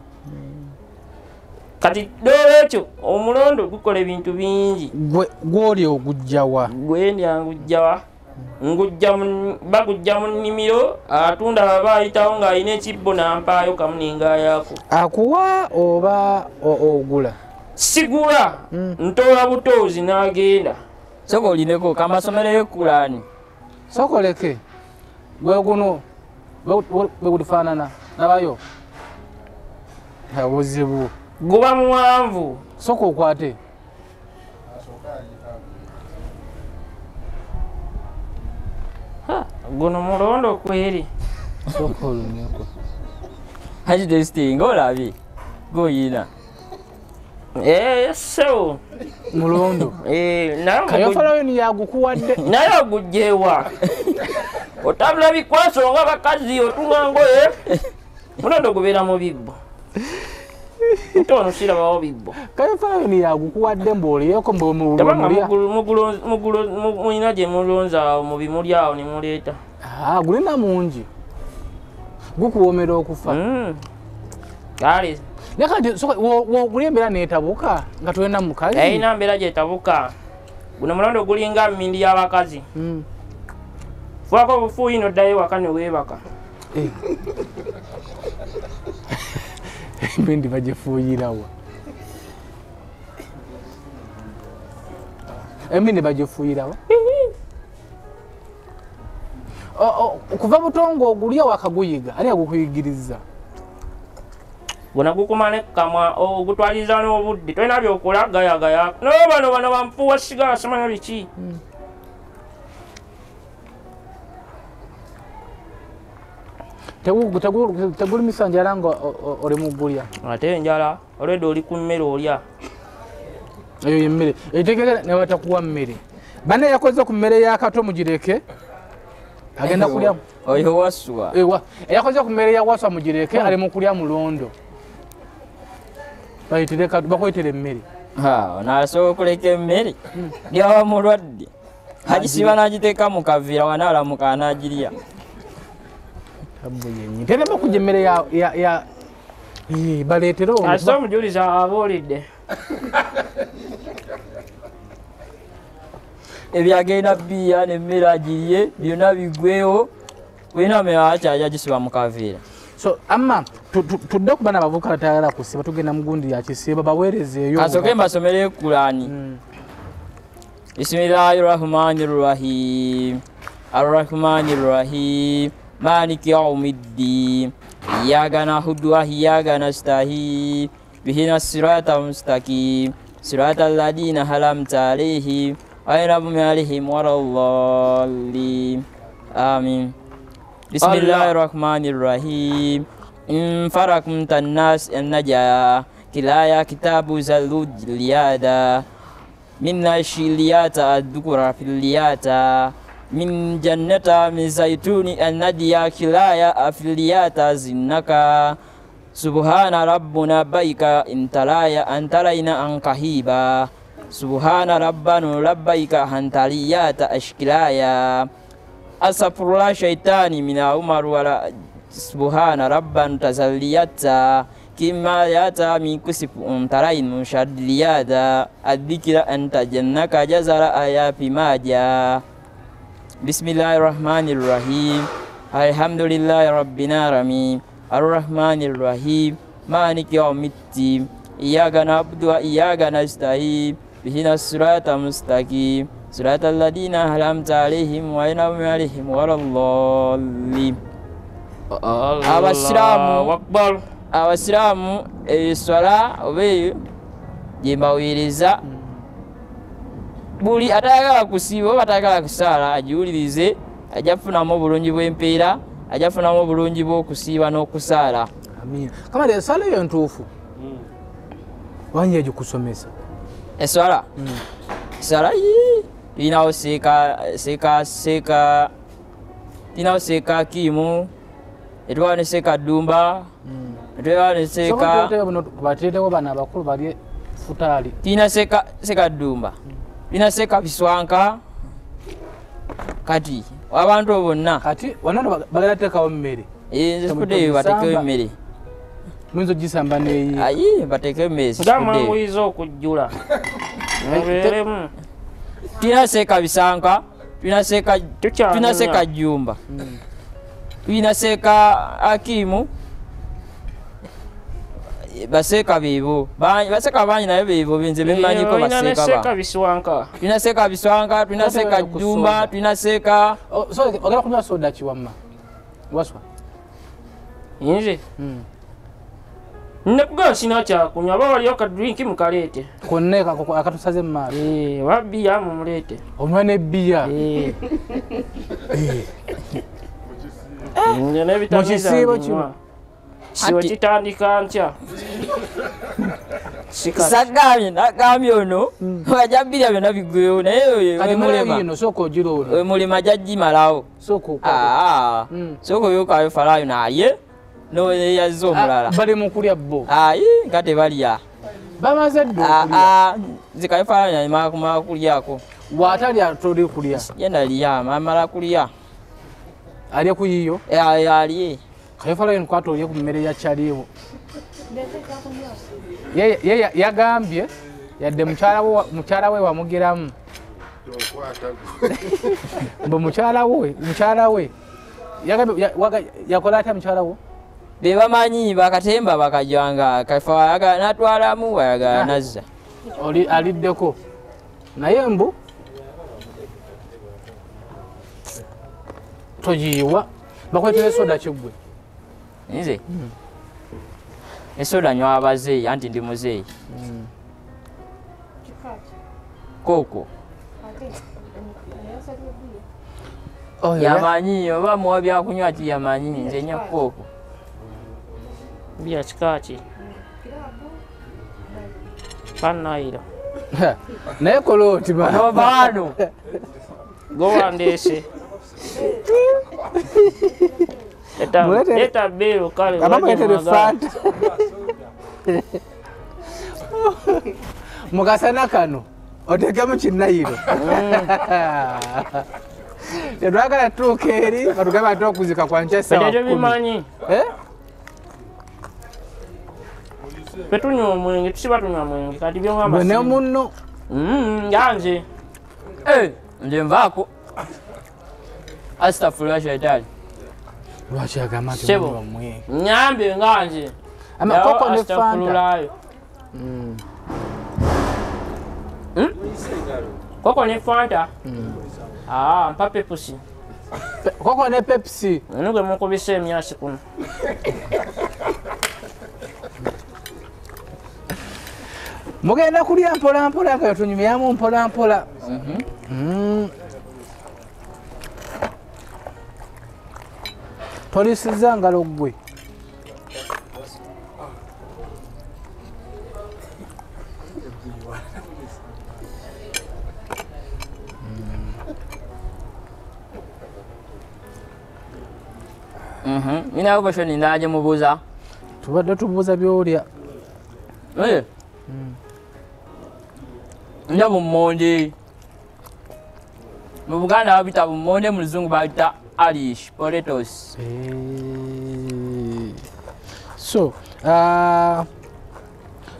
A: kati dore ekyo omulondo gukola ebintu bingi
B: gwoli ogujjawa
A: gwendya bagujja mu nnimiro atunda baba ayitawo ng'alina ekibbo nampaayo kamuninga yako
B: akuwa oba ogula
A: sigula ntoola butoozi n'agenda
D: soka olineko kamasomero y'ekulaani
B: sokoleke gwe guno bwegulifaanana nabayo obuzibu
A: guba muwanvu
B: soka okwate
A: guno mulondo kweri
B: soka olumeko
D: hajidesting olabye goyina
A: so
B: mulondo kayofalayo niyagukuwadde
A: naye ogujjeewa otabula bikwaso nga bakazi otunga ngoye mulondo gubeera mu bibbo ntono sirabawo bibbo
B: kayofalayo niyagukuwadde mbooliyeko
A: mulina gye mulonza mu bimuli awo ne muleeta
B: gulina mungi gukuwoomera okufa
A: kale
B: nakati woguli embeera neetabuka nga tolina mukazi
A: ayina mbeera gyetabuka guno mulondo gulinga mmindi y'abakazi fuako obufuuyi noddayo ewaka ne weebaka
B: embindi bagifuuyirawa embindi bagifuuyirawa okuva butongo ogulya wakaguyiga ani agukuyigiriza
A: guna gukumane kamwa ogutwaliza n'obudde tolina byokola gayagaya nobano bampuwa sigala simanya biki
B: teguli misanjala nga oli mugulya
A: ate enjala olwedde oli ku mmere olya
B: eyo yemmere etegera nebatakuwa mmere banne yakoze ku mmere yakato mugireke agenda kulya
D: oyo waswa
B: eyakoze ku mmere ya waswa mugireke ali mu kulya mulondo bakwetere emmere
D: nasobola okuleka emmere lyaba mulwadde agisiba n'agiteeka mu kaviira wanaalamuka n'agirya
B: terema kujja emmere baleetera
A: asite omujuliza aboolidde
D: ebyagenda bbiya nemmere agirye byonna bigwewo wenamera akyaja gisiba mu kaviira
B: so amma tudde okuba n'abavubuka batayagala kusiba tugenda mugundi yakisiba baweerezeeyo
D: asooke mbasomero ekulaani bismillahirrahmanirrahim arrahmanirrahim مالك يوم الدين إياك نعبد وإياك نستعين اهدنا الصراط المستقيم صراط الذين أنعمت عليهم غير المغضوب عليهم ولا الضالين آمين بسم الله الرحمن الرحيم إن فرقت الناس النجاة كلايا كتاب زلود اليادا من الشليات الذكر في الياتا من جنة من زيتون النديا كلايا أفليات زنكا سبحان ربنا بيك انتلايا انتلينا أنكهيبا سبحان ربنا لبيك هنتليات أشكلايا أسفر الله شيطاني من عمر ولا سبحان ربنا تزلياتا كما ياتا من كسب انتلين مشدلياتا الذكر أنت جنك جزر آيا في ماجا بسم الله الرحمن الرحيم الحمد لله رب العالمين الرحمن الرحيم مالك يوم الدين إياك نعبد وإياك نستعين اهدنا الصراط المستقيم صراط الذين أنعمت عليهم غير المغضوب عليهم ولا الضالين abasiraamu eswala oba eyo gyembawiriza buli atayagala kusiiba oba atayagala kusaala agiwulirize ajafunamu obulungi bw'empeera ajafunamu obulungi bw'okusiiba n'okusaala.
B: Amina. Kama eswala eyo ntuufu wanye egikusomesa
D: eswala eswala irinawo seeka kiimu etwawo ne seeka ddumba etwawo ne seeka
B: bateetewo bano abakulu bali futaali
D: tirina seeka ddumba tirina seeka biswanka kati abantu bonna
B: kati wano bagala teekawo mmere
D: nze sikudeeyo bateekewo emmere
B: muyinza ogisamba neyi
D: ayi bateekewo emmere
A: gamamuyinza okujjula ebeeremu
D: tirina seeka bisanka tirina seeka jjumba tirina seeka akimu baseeka beebo baseeka bangi naye beebo benze bemanyiko baseeka
A: biswanka
D: tirina seeka biswanka tirina seeka jjumba tirina seeka
B: ogala kunywa soda kiwamma waswa
A: nze nekugala sina kyakunywa aba waliyo kadrinki mukaleete
B: konna akatusaze mumaaso
A: oba bbiya mumuleete
B: omunywa nebbiya mukisiibo kino
A: kisibo kitandika ntya
D: sagambye nagambye ono wajja bbirya byonna bigwewo naye
B: ino sooka ogiroona
D: mulima jajimalawo sooka oyokayo falayo naye noyazza omulala
B: bali mukulya bo
D: ayi nga tebalya
B: bamaze dda
D: zikayo falayo nayimala kumala kulyako
B: waatalya toli kulya
D: yenalya amala kulya
B: alya kuyiyo
D: alye
B: kayofalayo nkwata olye ku mmere yakyaliwo ye yagambye yadde mukyala we wamugiramu mbu mukyala we yakola atya mukyala wo
D: bebamanyi bakatemba bakajwanga kafa natwalamu wayagala nazza
B: aliddeko naye mbu togiyiwa bakwetera esoda kiggwe
D: nze esoda nywa abazeeyi anti ndi muzeeyi koko yamanyi oba muwa byakunywa ti yamanyi nze nya koko
A: bya kikaki panayiro
B: naye kola oti
D: baano
A: gowandeese eta beero kale
B: fanta mukasana kano otekemu kinayiro tetwagala tuuka eri batugamba ate okuzika kwankya esawa
A: bimanyi petunywa omwenge tusiba tunywa mwenge kati byongamba
B: ne munno
A: yanje
D: nze nvaako astafurlah shaitani
B: lwaki agamba nti omwenge
A: nyambe nganje
B: amakoko ne fanta
A: koko ne fanta mpa pepusi
B: Koko ne Pepsi.
A: Nuge mukubise emyasi kuno.
B: Mugenda kulya mpola mpola nga tunyumyamu mpola mpola. Tolisiza ngalo gwe.
D: Nina question ndaje mubuza.
B: Tubadde tubuuza byolya.
D: Ndabo mmonde. Mu Buganda babita mmonde, mu Luzungu babita Irish potatoes.
B: So,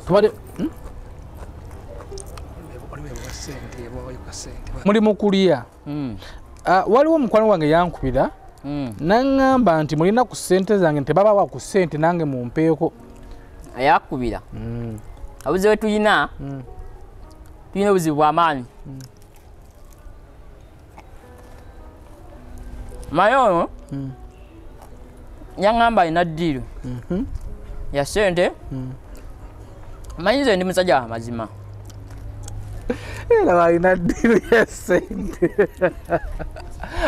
B: tubadde muli mu kulya. Waliwo omukwano wange yankubira naŋŋamba nti mulina ku ssente zange tebabawa ku ssente nange mumpeeko.
D: Ayakubira. Obuzibu bwe tulina tulina obuzibu bw'amaanyi. Mayo yaŋŋamba alina ddiiru ya ssente. Manyi nze ndi musajja wa mazima.
B: Era balina ddiiru ya ssente.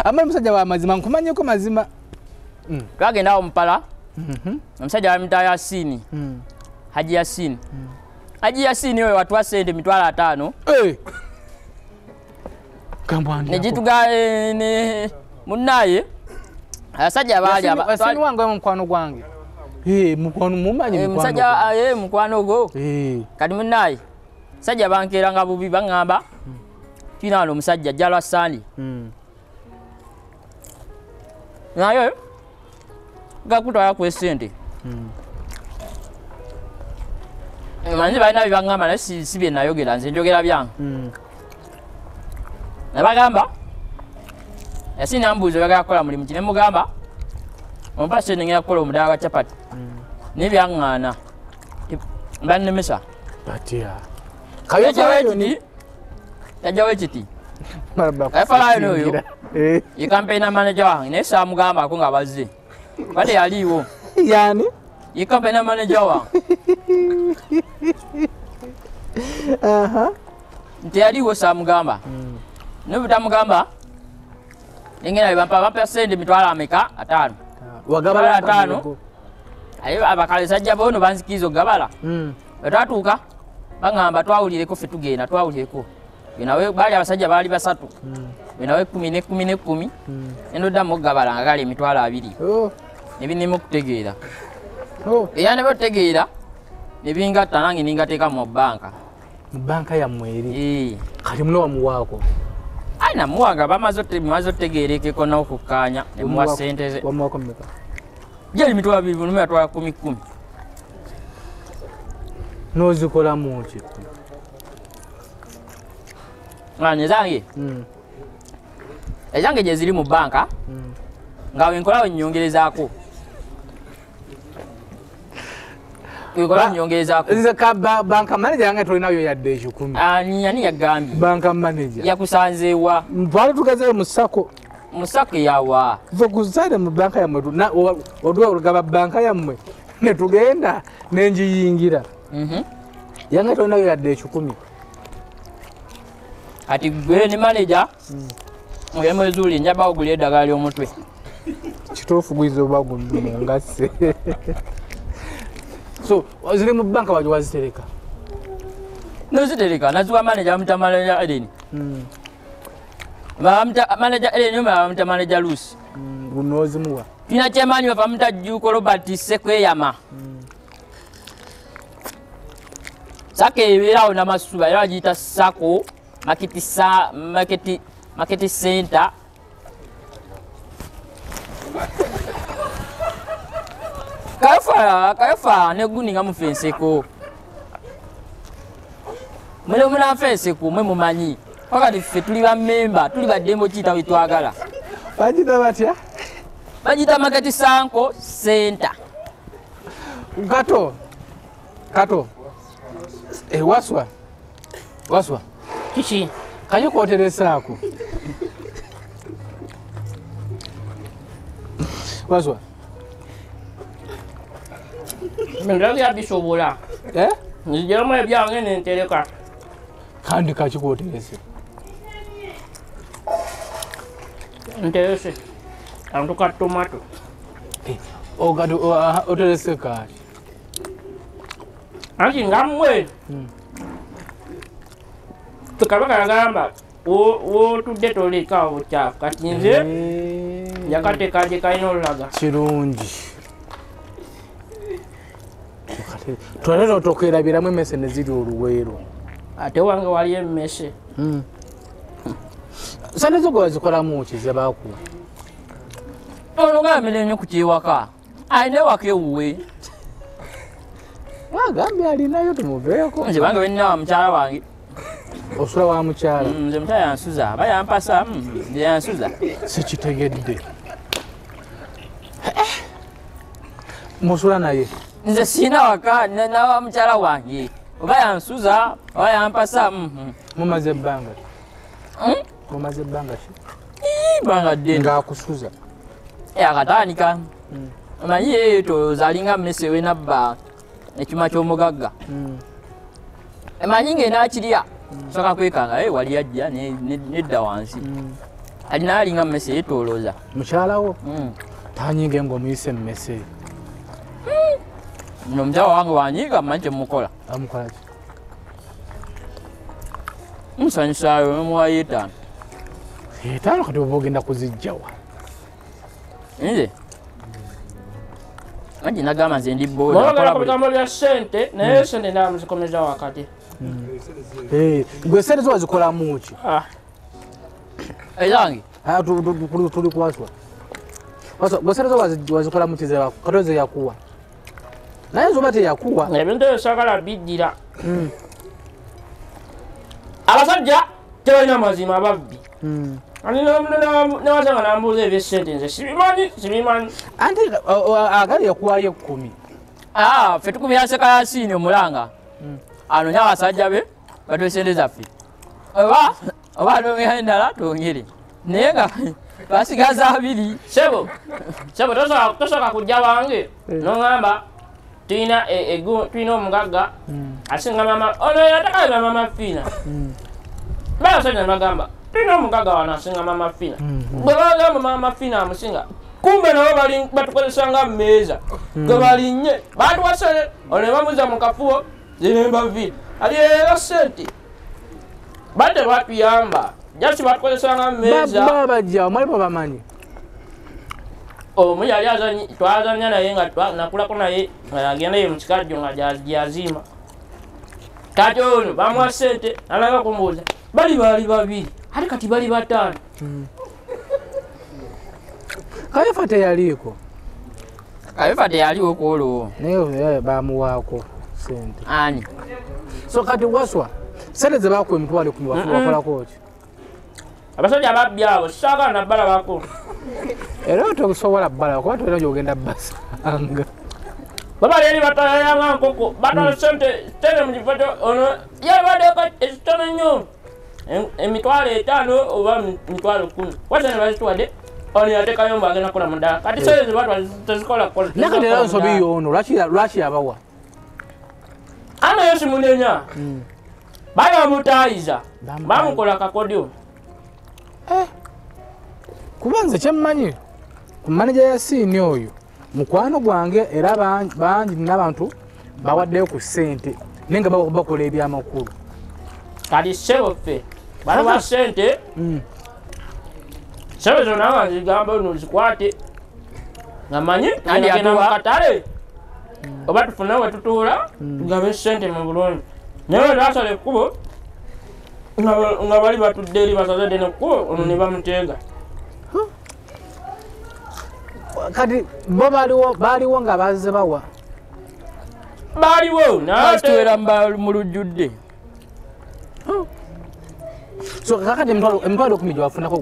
B: Ama musajja wa mazima nkumanyeko mazima.
D: Twagenda awo Mpala. Omusajja bamuyita Yasini. Haji Yasini. Haji Yasini oyo watuwa ssente $5,000. Ne gituga ne munnaye abasajja baali
B: Yasini wange mukwano gwange. Mukwano mumanyi mukwano.
D: Musajja mukwano go. Kati munnaye sajja bankeeranga bubi baŋŋamba tulina wano omusajja ajja lwa Sandi. Naye gakutwala ku ssente. Manyi balina bye baŋŋamba naye si bye nayogera, nze njogera byange. Ne bagamba Yasini ambuuza oyagala kukola mulimu ki, ne mugamba ompa ssente ngenda kukola omudaala gwa capati naye byaŋŋaana bannemesa. Tajjawo ekiti Kayofalayo oyo ye campaign manager wange naye saamugambako nga bazze bade yaliiwo.
B: Yani
D: ye campaign manager wange nti yaliiwo saamugamba naye butamugamba nengenda bampa ssente $5,000.
B: wagabala
D: $5,000 aye abakale sajja bono banzikiriza okugabala. Bwetwatuuka baŋŋamba twawulireko ffe tugenda twawulireko nawe baali abasajja baali 3 nawe 10 endoddamu okugabala nga gali $20,000 nebinema okutegeera era ne bategeera ne bingatta nange ningateeka mu banka.
B: Mu banka yammwe eri kati muno wamuwaako
D: ayi namuwaga bamaze otegeerekeko n'okukkaanya ne muwa ssente ze.
B: Wamuwaako mmeka?
D: Gyali $20,000 nume yatwala 10.
B: N'ozikolamu ki?
D: Nezange ezange gye ziri mu banka nga wenkola wennyongerezaako
B: nze banka manager yange tolinayo yadde $10,000.
D: Ani yagambye
B: banka manager
D: yakusanzeewa
B: twali tugezeyo mu Sako
D: yawa
B: ve kuzaale mu banka yammwe odwa olugaba banka yammwe ne tugenda nenjiyingira yange tolinayo yadde $10,000.
D: Ati gwe ne manager mwezuli njaba ogulya eddagala ly'omutwe
B: kituufu gwiza oba mungasse. So ziri mu banka waje wazitereka?
D: Nozitereka naziwa manager bamuta manager Eden. Manager Eden bamuta manager Lucy.
B: Gunozimuwa
D: Tina chairman bamuta Juko Robert Sekweyama. Sake eberawo n'amasuba era bagiyita Sako Market Center. Kayofa ne guni nga mufenseko. Mule muna fenseko mwe mumanyi. Pakati ffe tuli ba member, tuli ba demo kita witwagala.
B: Bajita batya?
D: Bajita Market Sanko Center.
B: Kato. Waswa.
D: Kishi.
B: Kanyo kwoteresa ako. Waswa.
A: Ndagi abisobola. Nijyamu ebyange nentereka.
B: Kandi kakikoterese.
A: Nterese. Antuka tomato.
B: Ogado oterese kati.
A: Anti ngamwe. Tukabaka yagamba wotudde toleka obukyafu kati nze yakateekaje kalina olulaga
B: kirungi twalera otokerabiramu emmese ne ziri oluweero
A: ate wange wali emmese
B: sente zo gwe wazikolamu ki ze baakuwa
D: olugambire nnyo ku kiwaka alina ewaka ewuwe
B: agambye alinayo tumuveeko
D: nze bange beninawa mukyala wange
B: osula wa mukyala
D: nze mukyala yansuza aba yampasa nze yansuza
B: sikitegedde musula naye
D: nze siina waka nawa mukyala wange oba yansuza oba yampasa
B: mumaze ebbanga mumaze ebbanga ki
D: banga ddene
B: ng'akusuza
D: akatandika omanyi yeetolooza alinga mmese we nabba ekima ky'omugagga emanyi ng'enaakirya soka kwekanga wali ajja nedda wansi alina alinga mmese yeetolooza
B: mukyalawo tanyinge ng'omuyise emmese
D: no mukyala wange wanyiiga mmanyi kyemukola
B: amukola ki
D: musanyusaayo nomuwayo etaano
B: etaano kati oba ogenda kuzijjawa
D: nze anti nagamba nze ndi
A: boogera ku bigambo bya ssente naye sente ndaba muzikomeza wakati
B: gwe sente zo wazikolamu ki
D: ezange
B: tuli kwaswa gwe sente zo wazikolamu ki katoyo ze yakuwa naye zoba teyakuwa
A: ebintu ebyo saagala bijjira abasajja tebalina mazima babbi newasanga nambuuza ebyesente nze sibimanyi
B: anti agali yakuwayo 10
D: ffe tukubira nseka ya siini omulanga anonya abasajja be batwe sente zaffe oba atongera endala tongere naye nga basigaza 2
A: sebo tosooka kujja bange noŋŋamba tulina omugagga asinga mama ono yatakabira mama fiina basajja nebagamba tulina omugagga wano asinga mama fiina bwe bagamba mama fiina amusinga kumbe nabo batukozesa nga mmeeza gwe balinnye batuwasere ono ne bamuza mu kafubo zinemba viiri aliera sente bate batuyamba jasi batukozesa nga mmeeza
B: bajjawo mwali babamanyi
A: omu yali twazanya naye nga nakulako naye nga yagenda ye mukikajjo nga gyazima kati ono bamuwa sente alaga kumbuuza bali 2 ate kati bali 5
B: kayefa teyaliiko
D: kayefa teyaliwo kwolwo
B: naye bamuwaako sente
D: ani
B: so kati waswa sente ze bakuwa emitwalo 10 wakolako ki
A: abasajja babbi abo saagala nabbala bako
B: era otosobola bbala kuba tolina gyogenda basanga
A: babali eri batalayanga nkoko batala sente tene mu kifo ono yabaddeko ekitono nnyo emitwalo 5 oba mitwalo 10 wasene bazituwadde ono yateekayo mbu agenda kukola muddala kati sente zebatwa tezikola kukola
B: nakati era nsobi yoono lwaki yabawa
A: ana yo simunenya bayamutaayiza bamukola kakodyo
B: kuba nze kyemmanyi ku maneja ya siini oyo mukwano gwange era bangi n'abantu bawaddeyo ku ssente naye nga bakola ebyamakulu
A: kati sebo ffe balaba sente sebo zonna nga nzigamba no zikwate nga manyi agenda mu katale oba tufune we tutuula tugabe sente mu bulungi naye lwasala ekkubo nga bali batudde eri basazadde nekkubo ono ne bamuteega
B: kati bo baaliwo nga bazze bawa
A: baaliwo
D: basituwera mu lujjudde
B: so kakati emitwalo 10 gyewafunako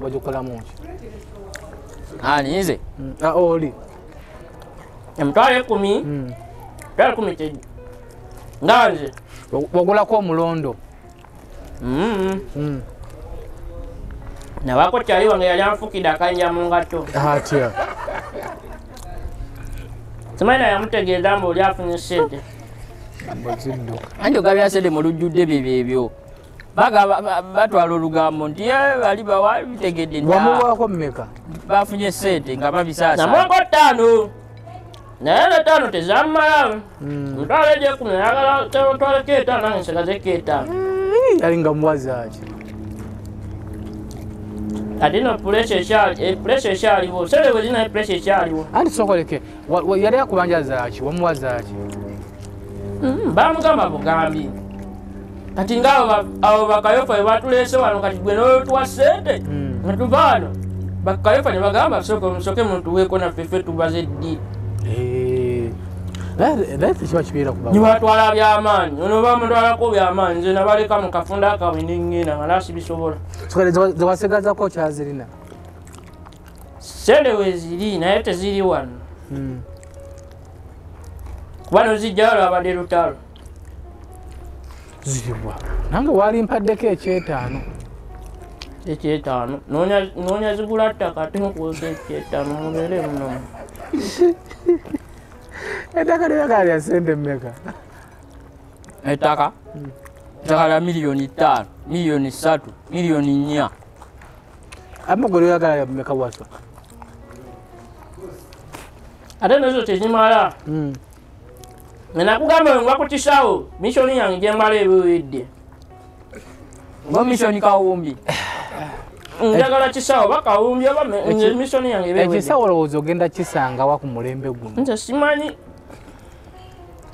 B: bagikolamu ki
D: ani nze
B: oli
A: emitwalo 10 kyejo nga nze
B: wagulako omulondo
A: nabako kyali wange yali anfukidde akanja mu ngatto
B: atya
A: Simaina yamutegeeza mbu oli afunye ssente.
B: Andi
D: ogabya ssente mu lujjudde bibyo batwala olugambo nti bali bawa bitegedde
B: wamuwaako mmeka
D: bafunye ssente nga babisaasa
A: namwako 5 naye ne 5 tezammala mutwale gye 10 ayagala tewotwaleko 5 nange nsigazeko 5
B: yali nga muwazaaki
A: ate no puresha ekyaliwo sente bwe zinaye puresha ekyaliwo
B: anti sokoleke yali akubanja zaaki wamuwa zaaki
A: bamugamba bugambi kati ngaabo bakayofa bwe batuleese wano kati gwe notuwa ssente netuva wano bakayofa ne bagamba musoke mutuweeko naffeffe tubaze ddi
B: naye tekiba kibeera
A: nibatwala byamaanyi ono bamutwalako byamaanyi nze nabaleka mu kafunda akabwe neŋŋenda nga nasibisobola
B: zewasigazako kyazirina
A: ssente weziri naye teziri wano kuba nozijjayo lwabadde lutalo
B: ziribwa nange wali mpaddeko ekyetaano
A: noonya zigula ttaka ate nkuweza ekyetaano mubeere munomu
B: ettaka lyagala lya ssente mmeka
D: ettaka lya miliyoni 5 miliyoni 3 miliyoni 4
B: amago lyagala lya mmeka wasa
A: ate nezo tezimala nakugamba ngwa ku kisaawo misioni yange gyembala ebiwedde
D: nga misioni kawumbi
A: njagala kisaawo bakawumbi oba misioni yange ebiwedde
B: ekisaawo olowooza ogenda kisangawa ku mulembe guno
A: nze simanyi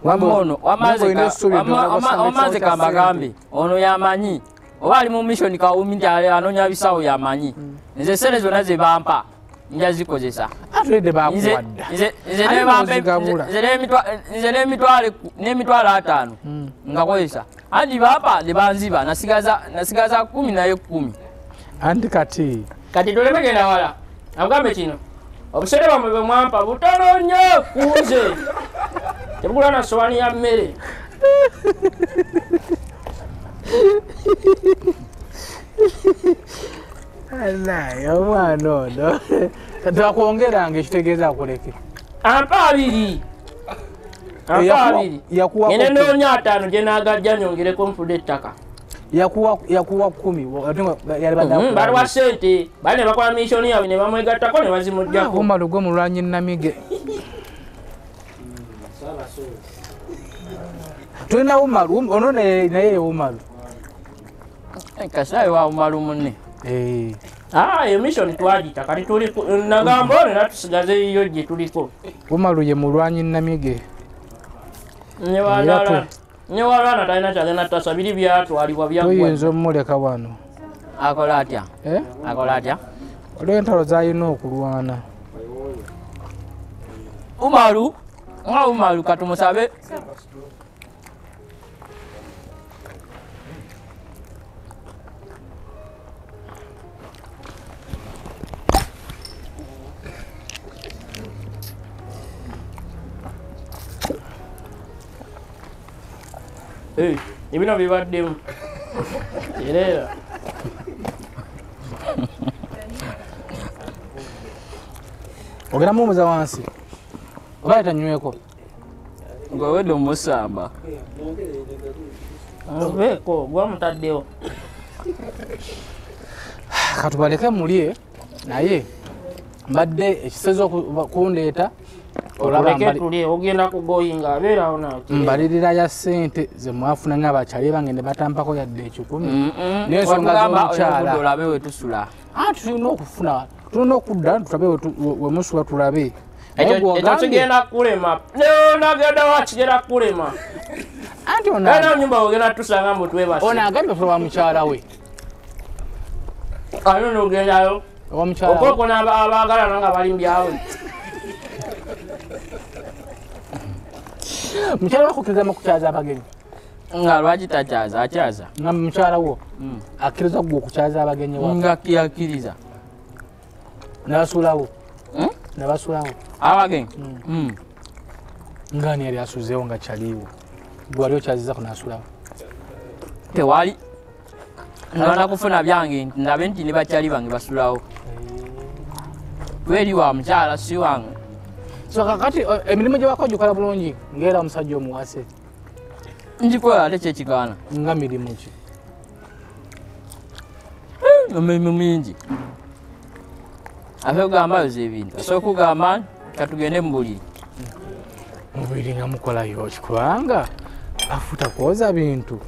D: ono wamaze kambagambe ono yamanyi oba ali mu misioni kawumbi nti anoonya bisaawo yamanyi nze sente zonna ze bampa nja zikozesa
B: atulidde bakuwadda
D: nze n'emitwalo 5 nga kozesa andi bampa ne banziba nasigaza 10 naye 10
B: anti kati
A: tulemegenda wala amugambe kino obusere bwamwe bwe mwampa butono nnyo kunze tebugula na sowaani ya mmere
B: alayi omwana ono twakwongeranga ekitegeeza akuleke
A: ampa 2 ene noonya 5 gye naagajja nyongereko nfudde ettaka
B: yakuwa 10
A: baliwa ssente bali ne bakola misioni yaabwe ne bamwegattako ne bazimuggyako
B: omalo gwe mulwanyi namige tulina umalu ono naye umalu
D: kasaawe wa umalu munne
A: eyo misioni twagita kati tuliko nagamba ono natusigaze iyo gye tuliko
B: umalu ye mulwanyi namige
A: newalwana talina kyagenda tasa biri byatwalibwa
B: tuyinza omuleka wano
D: akola atya
B: olwo entalo zalina okulwana
D: umalu katumusabe
A: ebino bibaddemu tereera
B: ogenda mumuza wansi oba tanyweko
D: ngowedde omusamba
A: oveeko gwamutaddewo
B: katubaleke mulye naye mbadde ekisezo kundeeta
A: olabeke tulye ogenda kugoyinga abeerawo nati
B: mbalirira ya ssente zemwafuna ngaabakyali bange ne batampako yadde 10 n'ensonga z'omukyala
D: olabe wetusula
B: tulina okufuna tulina okudda tulabe wemusula tulabe
A: ekyo kigenda kulema neonagenda wakigenda kulema
B: anti
A: era nyumba ogenda tusanga mbu twebase
B: ono agambye fulwa mukyala we
A: ano nogendayo
B: omukyala
A: okoko n'abagalana nga balimbyawe
B: mukyala wakukkiriza mukukyaza abagenyi
D: nga lwaki takyaza akyaza
B: nga mukyala wo akkiriza gwe okukyaza abagenyi
D: nga yakkiriza
B: nabasulawo nabasulawo
D: abagenyi
B: ngani yali asuzeewo nga kyaliwo gwali okyazizako nasulawo
D: tewali ngana kufuna byange ndabe nti ne bakyali bange basulawo tweri wa mukyala si wange
B: So kakati emirimu gye bakola gikola bulungi ng'era omusajja omuwase.
D: Njikola ate kyekikaana.
B: Nga mirimu ki?
D: Emirimu mingi. Ate ogamba yoza ebintu. Osooka okugamba katugende mu buliri.
B: Mu buliri nga mukolayo kubanga afuta kwoza bintu.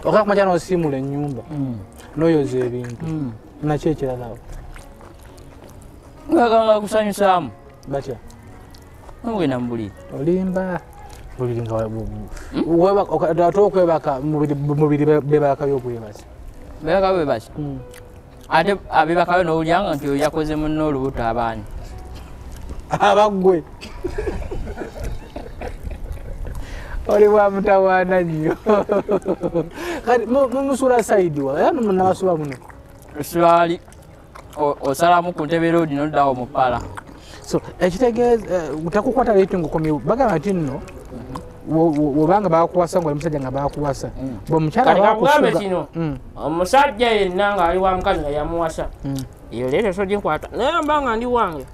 B: Okakumanya n'osiimula ennyumba n'oyoza ebintu nakyo ekiralawo
D: ngaganga kusanyusaamu
B: batya
D: ogenda mu buliri
B: olimba buliri nga ate okwebaka mubiri bebaka byokwebasa
D: bebaka bwebasi ate abebakayo n'olyanga nti oyo yakoze munno olubuto abaani
B: abaggwe oli bwamutawaana nnyo kati mumusula saidi wa era nabasula muno
D: osulaali osalamu ku ntebe roodi noddawo mu ppala
B: so ekitegeeza takukwata leeti ngaokomye bagamba nti nno wobanga bakuwasa ngaoli musajja nga bakuwasa
A: bwemukyalabakugambe kino omusajja yenna ng'ali wa mukazi nga yamuwasa eyo leero so ginkwata naye mbanga ndi wange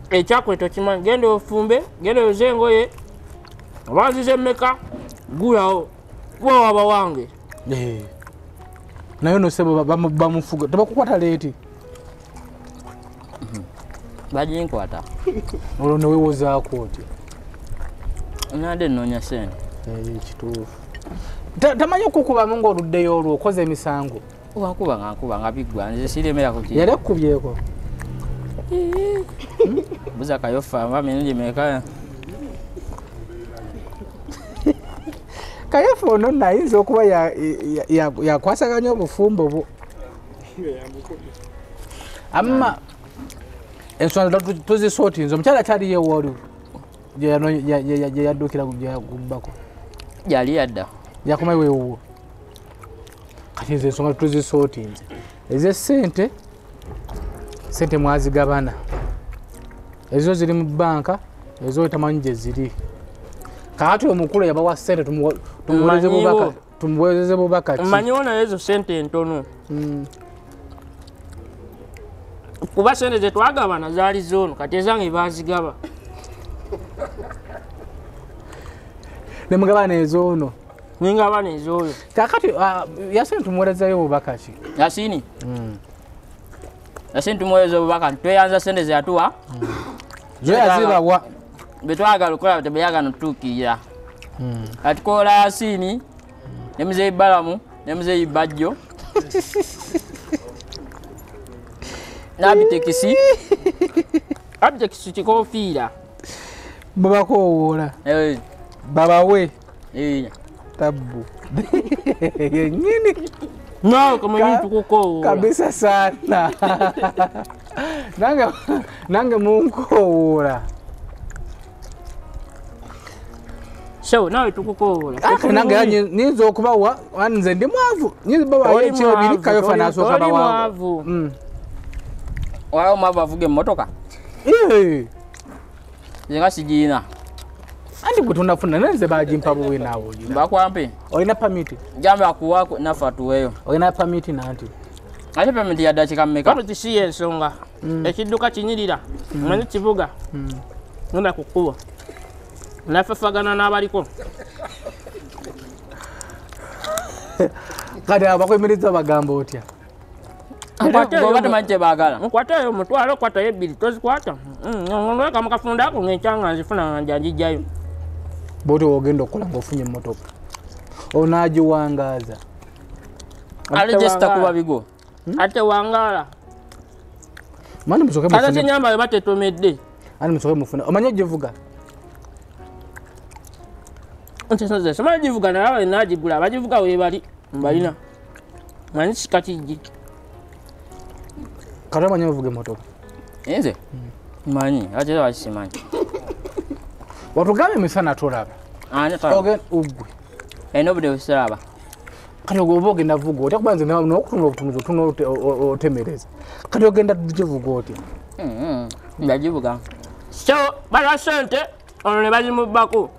A: ekyakwe tokimanyi genda ofumbe genda oyoze engoye obanzize emmeka gulawo wawaba wange
B: naye nosebo bamufuga tebakukwata leeti
D: baginkwata
B: olwo newewozaako oti
D: nade nnoonya sente
B: kituufu tamanyi okukubamu ng'oluddeyo olwo okoze emisango
D: wankuba nga biggwa nze siremera ku
B: yali ekkubyeko
D: buza kayofa mba mirundi meka
B: kayofa ono nayinza okuba yakwasaganya obufumbo bwo amma ensonga tuzisootinze omukyala kyaliyo ewooli gye yaddukira gyeyagubbako
D: gyali yadda
B: yakomayo weewuwo kati nze ensonga tuzisootinze ez'essente sente mwazigabana ezo ziri mu banka ezo tamanyi gye ziri kakati omukulu yabawa sente tumuweereze bubaka ki
A: mmanyiwo naye ezo sente entono kuba sente zetwagabana zaali zoono kati ezange bazigaba
B: nemugabana ezoono
A: ningabana ezooyo
B: kakati yasente tumuweerezayo bubaka ki
D: yasini yasini tumuweereza obubaka nti tweyanza sente zeyatuwa
B: zo yazibawa
D: betwagala okukola tebeyagala notutuukirira kati kola yasini ne muzeeyi balamu ne muzeeyi bajjo nabitekisi
A: abitekisi kikofiira
B: bwebakowoola babawe tabbu yenyini
A: nawe kamanyi tukukowoola
B: kabisa sana nange munkowoola
A: so nawe tukukowoola
B: nange niyinza okubawa nze ndi mwavu nyinza bawayo ekyobiri kayofa nasooka bawavu
D: wala omwavu avuga emmotoka zenga sigiina
B: anti gwe tonafuna nenze bagimpa buwe naawe olina
D: bakwampe
B: olina pamiti
D: jambe akuwako nafe atuweeyo
B: olina pamiti nanti
D: ate pamiti ya dakika mmeka
A: kano kisiya ensonga ekidduka kinyirira manyi kibuga ngenda kukuba nafefagana n'abaliko
B: kati abakwemiriza bagamba otya
D: oba temanyi kyebaagala
A: nkwatayo omutwalo okwatayo ebbiri tozikwata olweka mukafunda ako ngekyanga nzifuna nga njanjijjayo
B: boti wogenda okukola ngaofunye emmotoka onaagiwangaaza
D: ate gyesitakuba bigo
A: ate wangaala
B: mani musoke
A: kata kyenyambayo batetomedde
B: ani musoke mufune omanyi ogivuga
A: ntesoze somanyi givuga naye abaye naagigula abagivuga webali mbalina manyi kika kijji
B: kati omanyi ovuga emmotoka
D: nze manyi ate bakisimanyi
B: watugambe emisana tolaba ugwe
D: erina obudde busiraba
B: kati oba ogenda vuga otya kuba nze nokutunda obutunuzi otuna otemereza kati ogenda givuga otya
D: yagivuga
A: so balwa sente ono ne bazimubbako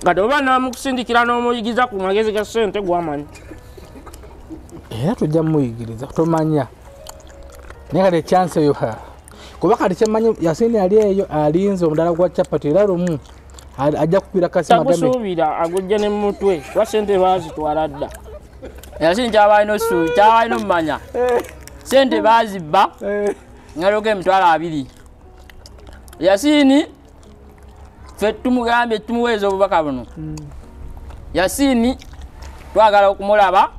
A: kati oba namukusindikira n'omuyigiza ku magezi ga sente gwamanyi
B: era tujja muyigiriza tomanya naye kati chance eyo kuba kati kyemanyi Yasini ali eyo alinze omudala gwa chapati era lumu ajja kupira kasima gambe
A: takusuubira agujja ne mutwe wa sente baazitwala dda
D: Yasini kyabalina osuubi kyabalina omumanya sente baazibba ngaloga emitwalo 2 Yasini ffe tumugambye tumuweeza obubaka buno Yasini twagala okumulaba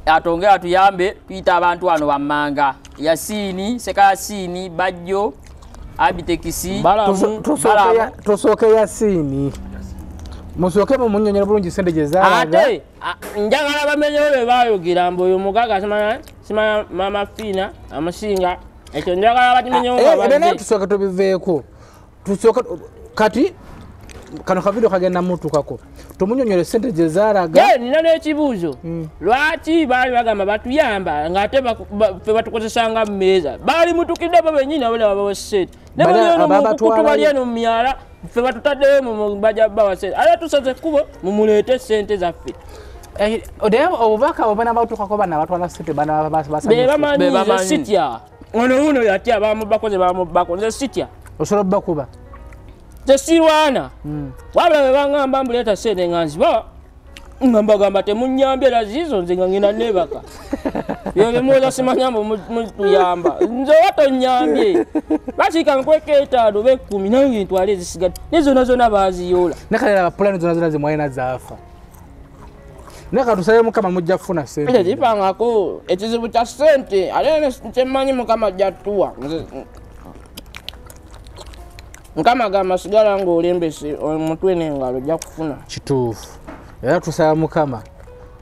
D: atongera tuyambe tuyita abantu wano bammanga Yasini Sekayasini Bajjo Abitekisi
B: tosooke Yasini musooke mumunyonyera bulungi sente gye zaalaga
A: ate njagala bamenyewo be baayogera mbu oyo mugaga simanya mama Fiina amusinga ekyo njagala bakimenyewo
B: ebene tusooke tubiveeko tusooke kati kano kavidio kagenda mutukako tumunyonyere sente gye zaalaga
A: nina n'ekibuuzo lwaki baali bagamba batuyamba ng'ate ffe batukozesanga mu meeza baali mutukidde bo bennyini abona babawa sente ne bali eno mu myala ffe batutaddeyo mu bajja bawa sente ate tusaze ekkubo mumuleete sente zaffe
B: obubaka obona batukako bana batwala sente
A: bebamanyize sitya ono uno yatya bamubakoze bamubako nze sitya
B: osobola bakuba
A: tesirwana wabula bebangamba mbuleeta sente nga nziba nga mbagamba temunyambye era ziizo nze nga ngenda nebaka byo byemuweza simanya mbu mutuyamba nze oba tonyambye bakiika nkweka 5 oba 10 nange ntwale ezisigadde ne zona zona baaziyoola
B: nakalera pulani zona zona zimwalina zaafa neka tusabe mukama mujja kufuna sente
A: tipangako ekizibu kya sente ate kyemmanyi mukama jjatuwa Mukama gamba sigala ng'olembese omutwe n'engalo ojja kufuna
B: kituufu era tusaba mukama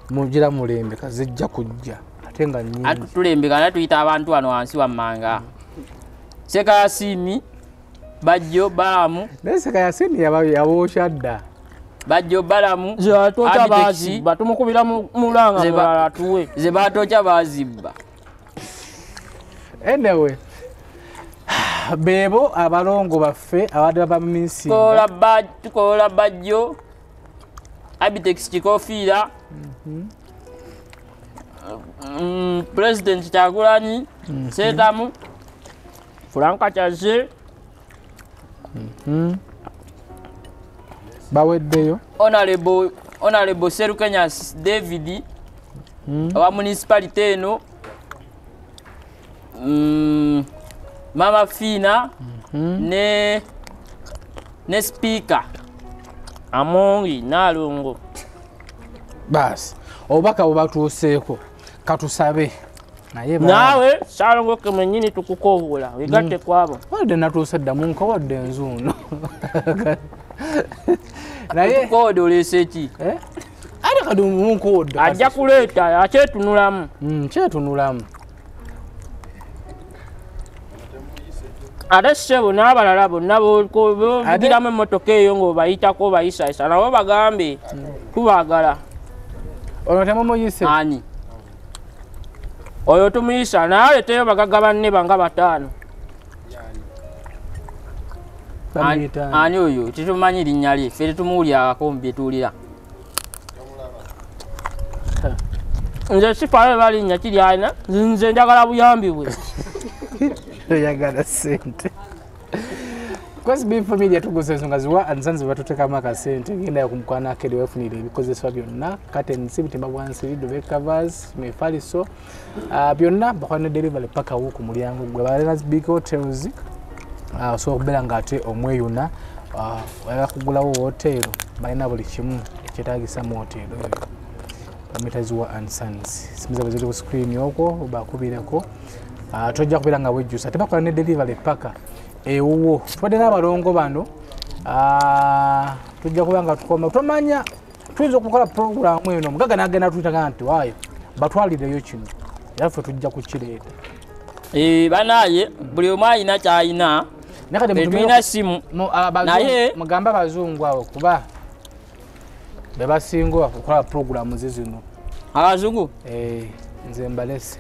B: mugira mulembe kazijja kujja ate nga nnyingi
D: atutulembeka naye tuyita abantu wano wansi wammanga Sekayasini Bajjo Balamu
B: naye Sekayasini yaboosha dda
D: Bajjo Balamu
A: zebatooca baazibba tumukubira mulanga mulala atuwe
D: ze batooca baazibba
B: anyway bebo abalongo baffe abadde baba minsi
D: tukola Bajjo Abitex Kikofiira President Kyagulanyi Setamu
A: Franka Kyaze
B: baweddeyo
D: Honorable Serukenya David owa municipality eno Mama Fiina ne speaker Amongi Nalongo
B: basi obubaka bwebatuuseeko katusabe
A: nawe Salongo kemenyini tukukoola wegatte kwabo
B: wadde natuuse dda munkowadde enzuuno
D: naye kode oleese ki
B: ate kati munkowadde
A: ajja kuleeta akyetunulamu
B: kyetunulamu
A: ate ssebo n'abalala bonna bogiramu emmotoka eyo ng'obayitako bayisaayisa nabo bagambe tubaagala
B: ono temumuyise
D: ani
A: oyo tumuyisa naaleteyo bagaga banne banga 5
D: ani oyo tetumanyi linnya lye ffe tetumuwulyako mu byetuwulira
A: nze sifaayo balinnya kiri alina nze njagala buyambi bwe
B: oyagala sente kwesi binfo media tuguza ensonga ziwa anzanzi batutekamu akasente ngenda yakumukwana akeri wefunire ebikozesebwa byonna katensi bitimba bwansi lido covers mefaliso byonna bakwana delivery paka wuku mulyango gwe balina big hotels so okubeera ng'ate omweyuna oyagala kugulawo hotelo balina buli kimu ekyetaagisa mu hotelo eyo bamuyita ziwa and sons simu zaabwe ziri ku screen okwo obakubireko tojja kubeera nga wejjusa tebakola ne delivery paka ewuwo tubadde n'abalongo bano tujja kuba nga tukoma tomanya tuyinza okukola programu eno mugaga n'agenda tuyitaga nti waayo batwalireyo kino era ffe tujja kukireeta
D: banaye buli omu alina kyalina tulina simu naye
B: mugambe abazungu abo kuba bebasinga okukola programu zino
D: abazungu
B: nze mbalese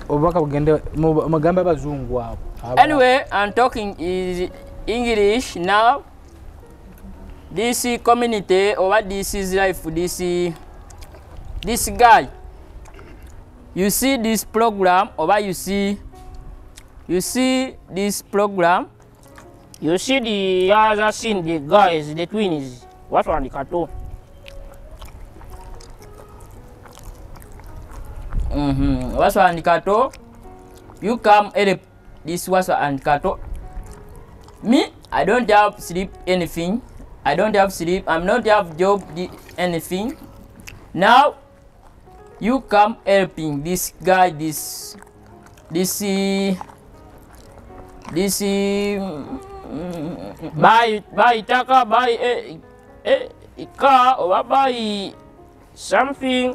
B: obubaka bugende mugambe abazungu abo
D: anyway I'm talking is English now. This community or this is life, this this guy, you see this program, or you see this program.
A: You see the other scene, the guys, the twins. What one the cartoon?
D: What's one the cartoon? You come help this was and cartoon. Me, I don't have sleep anything. I don't have sleep. I'm not have job anything. Now you come helping this guy. This
A: buy taka, buy a car, or buy something.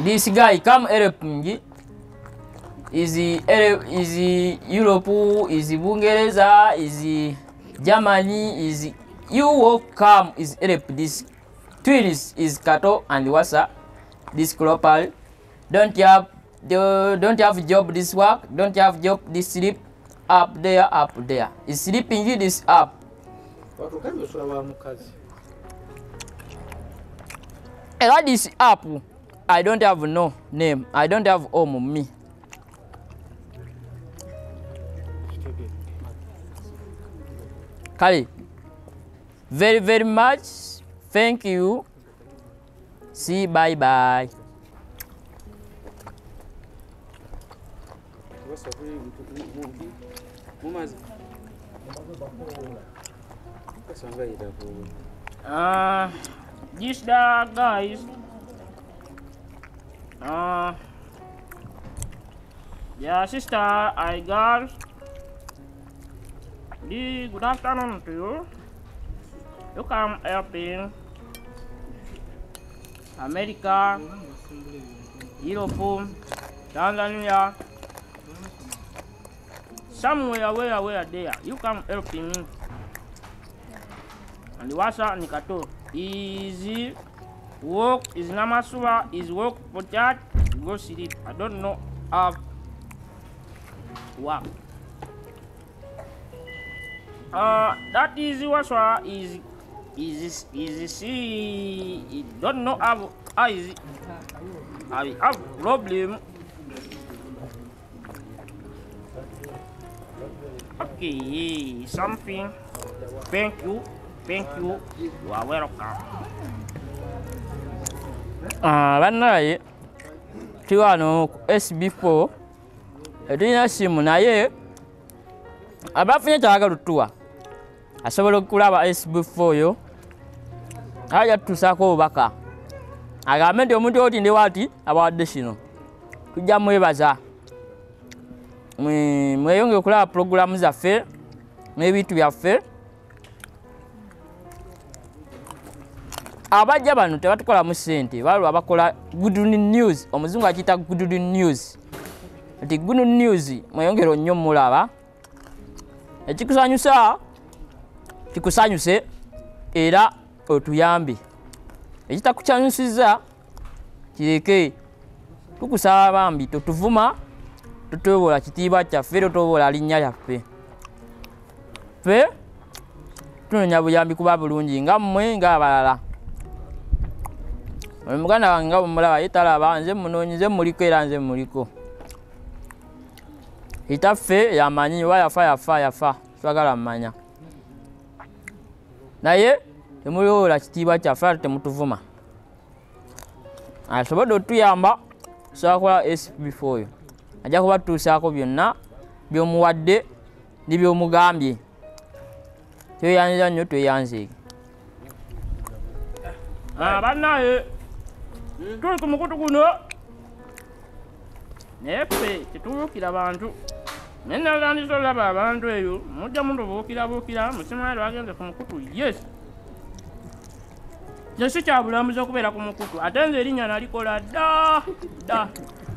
D: This guy come helping. Is Europe? Is Bungereza? Is Germany? Is you will come? Is help this twins? Is Kato and Wasa? This global don't have job this work, don't have job this sleep up there. Is sleeping you this up. And what is up? I don't have no name. I don't have home me. Kali, very, very much. Thank you. See, bye bye.
A: This the guys. Yeah, sister, I got the good afternoon to you. You come helping America, Europe, Tanzania, somewhere where there. You come helping me. And the Wasa Nikato is work, is Namasua, is work for that, go sleep. I don't know how work. That is Wasa is see, don't know how is it. I have problem. Okay, something. Thank you. You are welcome.
D: Banaye tiwano SB4 edina simu naye abafunye kyagala lutuwa asobola okulaba SB4 yo aja tusako obubaka agambe nti omuntu oti ndi wati abawadde kino tujja mwebaza mweyonge okulaba programu zaffe n'ebintu byaffe. Abajja bano tebatukola mu ssente balwa bakola good news. Omuzungu akiyita good news. Ati good news mweyongero nnyo mulaba ekikusanyusa kikusanyuse era otuyambe, ekitakukyanyusiza kireke. Tukusaba bambi totuvuma, totobola kitiibwa kyaffe, totobola linnya lyaffe. Ffe tunoonya buyambi kuba bulungi nga mmwe ng'abalala. Muganda wange nga bwemulaba ye talaba, nze munoonyi, nze muliko era nze muliko. Itaffe yamanyi wa yafa twagala mmanya. Naye temulowoola kitiibwa kyaffe ate temutuvuma. Asobodde otuyamba tusobola kola SB4 yo. Ajja kubatuusaako byonna by'omuwadde ne by'omugambye. Tweyanziza nnyo tweyanzeege.
A: Bannaye tuli ku mukutu guno naye ffe tetubuukira bantu. Naye natandise olaba abantu eyo mujja mutubuukira musimaali bagenze ku mukutu. Yes, nsi kya bulamuzi okubeera ku mukutu. Ate nze erinnya nalikola dda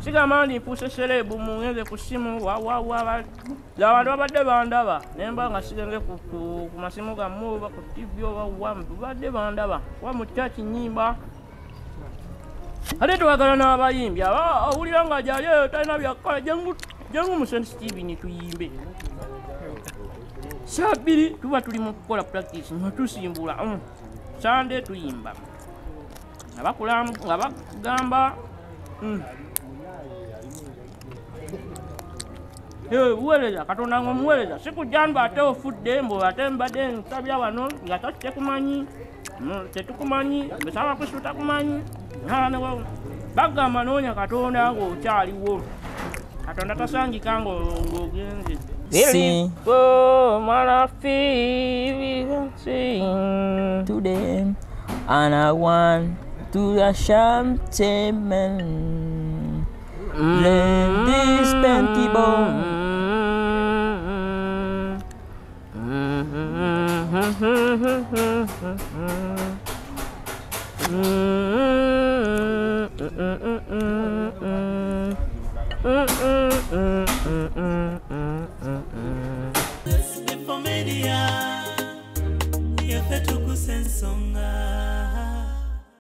A: sigamba nti nfuuse serebu mungenze ku ssimu abantu babadde bandaba nemba nga sigenze ku masimu gammwe oba ku TV oba babadde bandaba wa mu kyaki nnyimba. Ate twagala n'abayimbi owulira nga jayo talina byakola jangu mu St. Stephen tuyimbe. Saa 2 tuba tuli mu kukola practice nga tusimbula Sunday tuyimba nga bagamba buweereza Katonda ng'omuweereza si kujja mba ate ofudde mbu ate mbadde nsabya wano nga tekumanyi tetukumanyi besaba Kristo takumanyi bagamba noonya Katonda ng'okyaliwo Katonda tasangika ng'ogenze
D: Sing
A: mwana feel sing
D: to them, and I want to the Shantaman. Let this panty bone.
E: Media, yafetu kusensonga.